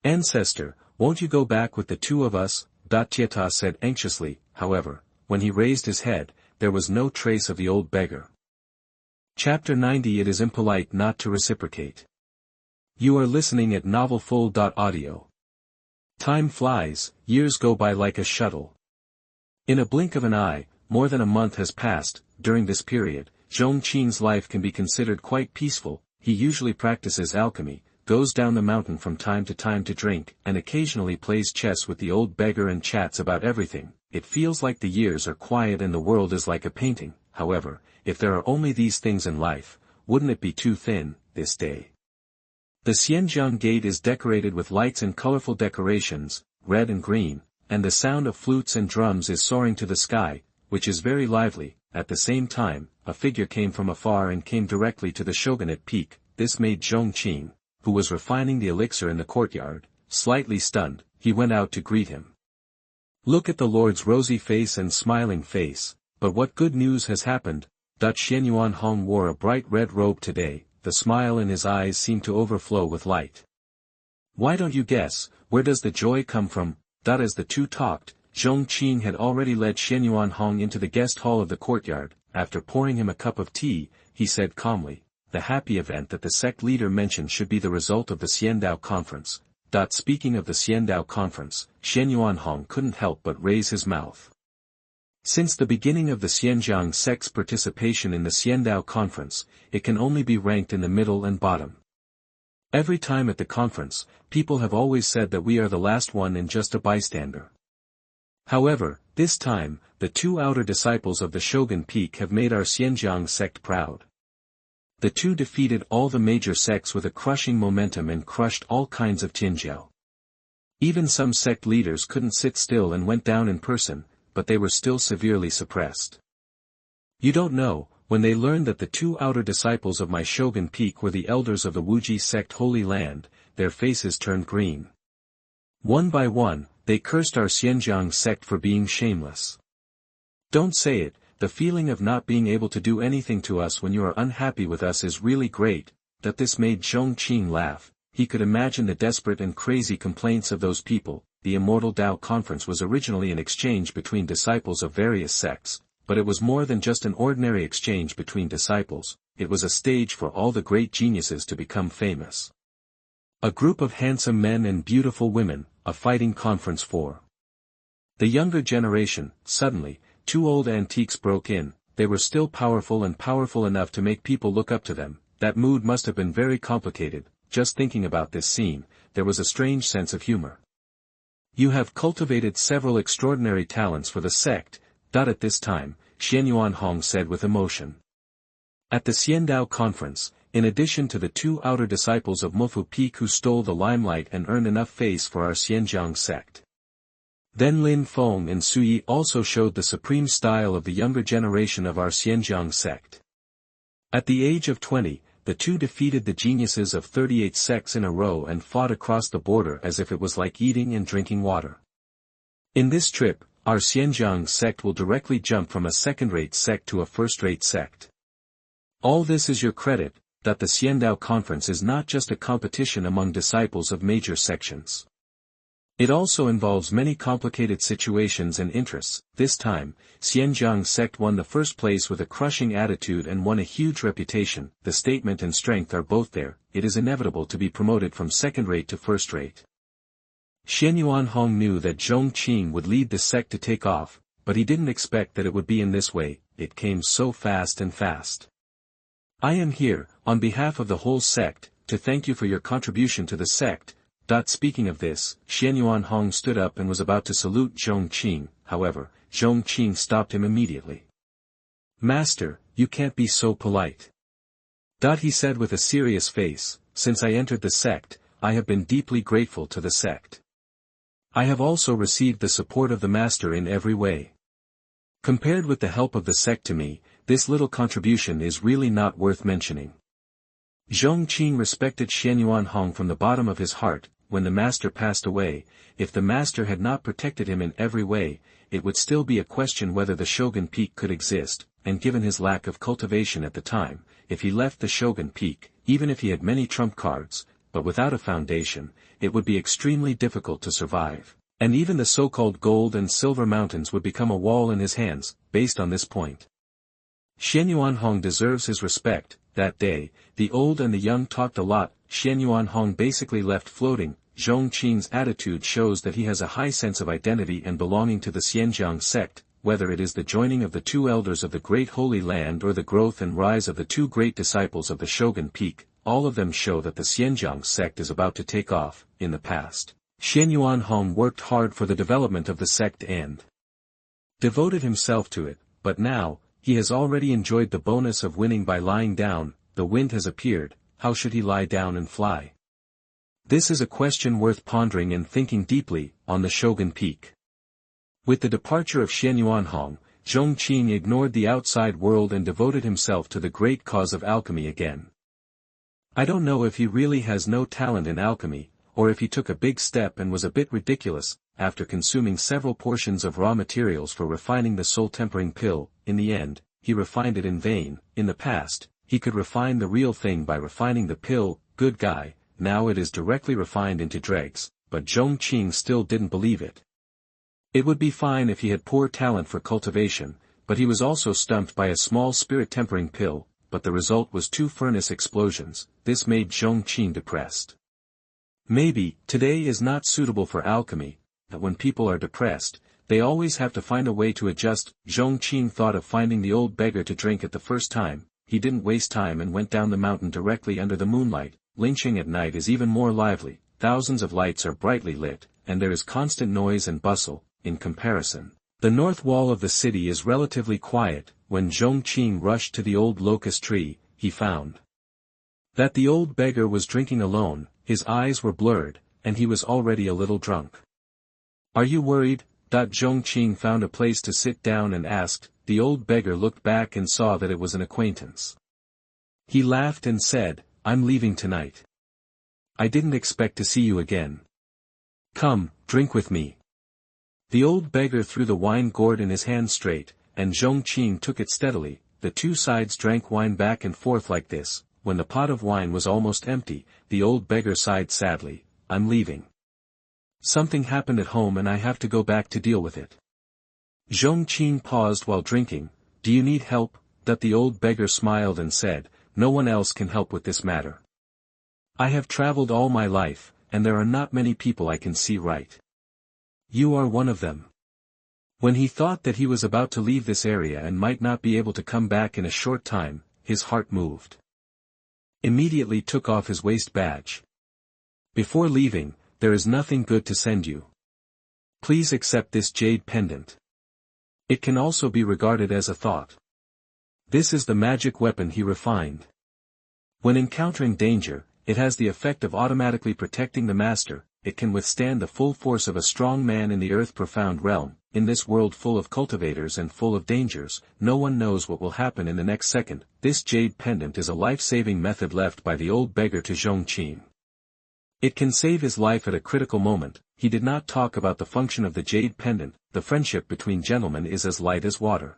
A: Ancestor, won't you go back with the two of us? Tietia said anxiously. However, when he raised his head, there was no trace of the old beggar. Chapter 90. It is impolite not to reciprocate. You are listening at novelfull.audio. Time flies, years go by like a shuttle. In a blink of an eye, more than a month has passed. During this period, Zhong Qing's life can be considered quite peaceful. He usually practices alchemy, goes down the mountain from time to drink, and occasionally plays chess with the old beggar and chats about everything. It feels like the years are quiet and the world is like a painting. however, if there are only these things in life, wouldn't it be too thin, this day? The Xianjiang gate is decorated with lights and colorful decorations, red and green, and the sound of flutes and drums is soaring to the sky, which is very lively. At the same time, a figure came from afar and came directly to the shogunate peak. This made Zhong Qing, who was refining the elixir in the courtyard, slightly stunned. He went out to greet him. Look at the Lord's rosy face and smiling face, but what good news has happened? Xianyuan Hong wore a bright red robe today, the smile in his eyes seemed to overflow with light. Why don't you guess, where does the joy come from? As the two talked, Zhong Qing had already led Xianyuan Hong into the guest hall of the courtyard. After pouring him a cup of tea, he said calmly, the happy event that the sect leader mentioned should be the result of the Xiandao conference. Speaking of the Xiandao conference, Xianyuan Hong couldn't help but raise his mouth. Since the beginning of the Pingjiang Sect's participation in the Xiandao conference, it can only be ranked in the middle and bottom. Every time at the conference, people have always said that we are the last one and just a bystander. However, this time, the two outer disciples of the Shogun Peak have made our Pingjiang Sect proud. The two defeated all the major sects with a crushing momentum and crushed all kinds of Tianjiao. Even some sect leaders couldn't sit still and went down in person, but they were still severely suppressed. You don't know, when they learned that the two outer disciples of my Shogun Peak were the elders of the Wuji sect Holy Land, their faces turned green. One by one, they cursed our Pingjiang Sect for being shameless. Don't say it. The feeling of not being able to do anything to us when you are unhappy with us is really great. This made Zhong Qing laugh. He could imagine the desperate and crazy complaints of those people. The Immortal Tao Conference was originally an exchange between disciples of various sects, but it was more than just an ordinary exchange between disciples. It was a stage for all the great geniuses to become famous. A group of handsome men and beautiful women, a fighting conference for the younger generation. Suddenly, two old antiques broke in. They were still powerful and powerful enough to make people look up to them. That mood must have been very complicated. Just thinking about this scene, there was a strange sense of humor. You have cultivated several extraordinary talents for the sect. At this time, Xianyuan Hong said with emotion. At the Xiandao conference, in addition to the two outer disciples of Mufu Peak who stole the limelight and earned enough face for our Pingjiang sect, then Lin Feng and Suyi also showed the supreme style of the younger generation of our Pingjiang sect. At the age of 20, the two defeated the geniuses of 38 sects in a row and fought across the border as if it was like eating and drinking water. In this trip, our Pingjiang sect will directly jump from a second-rate sect to a first-rate sect. All this is your credit. The Xiandao conference is not just a competition among disciples of major sections. It also involves many complicated situations and interests. This time, Pingjiang Sect won the first place with a crushing attitude and won a huge reputation. The statement and strength are both there. It is inevitable to be promoted from second-rate to first-rate. Xianyuan Hong knew that Zhong Qing would lead the sect to take off, but he didn't expect that it would be in this way. It came so fast and fast. I am here, on behalf of the whole sect, to thank you for your contribution to the sect. Speaking of this, Xianyuan Hong stood up and was about to salute Zhong Qing. However, Zhong Qing stopped him immediately. Master, you can't be so polite. He said with a serious face, since I entered the sect, I have been deeply grateful to the sect. I have also received the support of the master in every way. Compared with the help of the sect to me, this little contribution is really not worth mentioning. Zhong Qing respected Xianyuan Hong from the bottom of his heart. When the master passed away, if the master had not protected him in every way, it would still be a question whether the Shogun Peak could exist, and given his lack of cultivation at the time, if he left the Shogun Peak, even if he had many trump cards, but without a foundation, it would be extremely difficult to survive, and even the so-called gold and silver mountains would become a wall in his hands. Based on this point, Xianyuan Hong deserves his respect. That day, the old and the young talked a lot. Xianyuan Hong basically left floating. Zhong Qing's attitude shows that he has a high sense of identity and belonging to the Pingjiang Sect, whether it is the joining of the two elders of the Great Holy Land or the growth and rise of the two great disciples of the Shogun Peak, all of them show that the Pingjiang Sect is about to take off. In the past, Xianyuan Hong worked hard for the development of the sect and devoted himself to it, but now, he has already enjoyed the bonus of winning by lying down. The wind has appeared, how should he lie down and fly? This is a question worth pondering and thinking deeply, on the Shogun Peak. With the departure of Xianyuanhong, Zhong Qing ignored the outside world and devoted himself to the great cause of alchemy again. I don't know if he really has no talent in alchemy, or if he took a big step and was a bit ridiculous, after consuming several portions of raw materials for refining the soul-tempering pill. In the end, he refined it in vain. In the past, he could refine the real thing by refining the pill. Good guy, now it is directly refined into dregs, but Zhong Qing still didn't believe it. It would be fine if he had poor talent for cultivation, but he was also stumped by a small spirit-tempering pill, but the result was 2 furnace explosions. This made Zhong Qing depressed. Maybe, today is not suitable for alchemy, but when people are depressed, they always have to find a way to adjust. Zhong Qing thought of finding the old beggar to drink at the first time. He didn't waste time and went down the mountain directly under the moonlight. Lynching at night is even more lively, thousands of lights are brightly lit, and there is constant noise and bustle. In comparison, the north wall of the city is relatively quiet. When Zhong Qing rushed to the old locust tree, he found that the old beggar was drinking alone. His eyes were blurred, and he was already a little drunk. "Are you worried?" Zhong Qing found a place to sit down and asked. The old beggar looked back and saw that it was an acquaintance. He laughed and said, "I'm leaving tonight. I didn't expect to see you again. Come, drink with me." The old beggar threw the wine gourd in his hand straight, and Zhong Qing took it steadily. The two sides drank wine back and forth like this. When the pot of wine was almost empty, the old beggar sighed sadly. "I'm leaving. Something happened at home and I have to go back to deal with it." Zhong Qing paused while drinking. "Do you need help?" The old beggar smiled and said, "No one else can help with this matter. I have traveled all my life, and there are not many people I can see right. You are one of them." When he thought that he was about to leave this area and might not be able to come back in a short time, his heart moved. Immediately took off his waist badge. "Before leaving, there is nothing good to send you. Please accept this jade pendant. It can also be regarded as a thought. This is the magic weapon he refined. When encountering danger, it has the effect of automatically protecting the master. It can withstand the full force of a strong man in the earth-profound realm. In this world full of cultivators and full of dangers, no one knows what will happen in the next second. This jade pendant is a life-saving method left by the old beggar to Zhong Qing. It can save his life at a critical moment." He did not talk about the function of the jade pendant. The friendship between gentlemen is as light as water.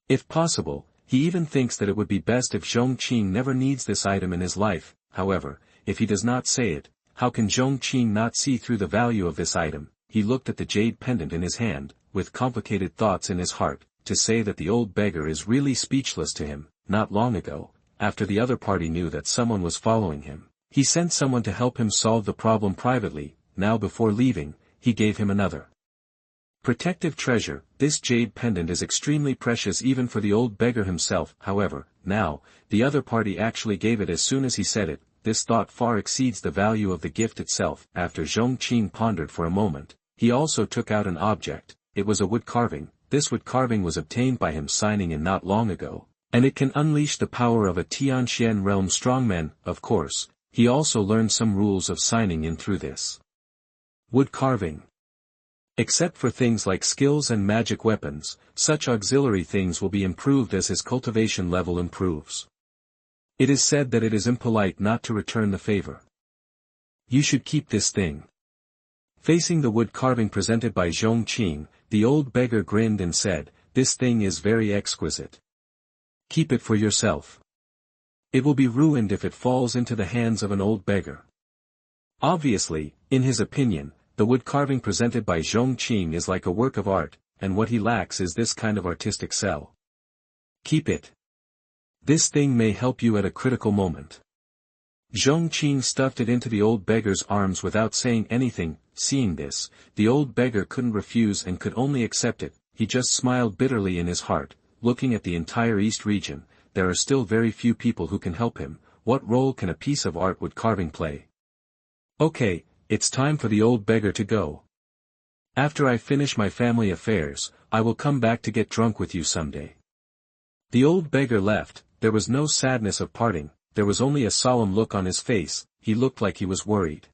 A: If possible, he even thinks that it would be best if Zhong Qing never needs this item in his life. However, if he does not say it, how can Zhong Qing not see through the value of this item? He looked at the jade pendant in his hand, with complicated thoughts in his heart. To say that the old beggar is really speechless to him. Not long ago, after the other party knew that someone was following him, he sent someone to help him solve the problem privately. Now before leaving, he gave him another protective treasure. This jade pendant is extremely precious even for the old beggar himself. However, now, the other party actually gave it as soon as he said it. This thought far exceeds the value of the gift itself. After Zhong Qing pondered for a moment, he also took out an object. It was a wood carving. This wood carving was obtained by him signing in not long ago, and it can unleash the power of a Tianxian realm strongman. Of course, he also learned some rules of signing in through this wood carving. Except for things like skills and magic weapons, such auxiliary things will be improved as his cultivation level improves. It is said that it is impolite not to return the favor. You should keep this thing. Facing the wood carving presented by Zhong Qing, the old beggar grinned and said, "This thing is very exquisite. Keep it for yourself. It will be ruined if it falls into the hands of an old beggar." Obviously, in his opinion, the wood carving presented by Zhong Qing is like a work of art, and what he lacks is this kind of artistic cell. Keep it. This thing may help you at a critical moment. Zhong Qing stuffed it into the old beggar's arms without saying anything. Seeing this, the old beggar couldn't refuse and could only accept it. He just smiled bitterly in his heart. Looking at the entire East region, there are still very few people who can help him. What role can a piece of art wood carving play? Okay, it's time for the old beggar to go. After I finish my family affairs, I will come back to get drunk with you someday. The old beggar left. There was no sadness of parting, there was only a solemn look on his face. He looked like he was worried.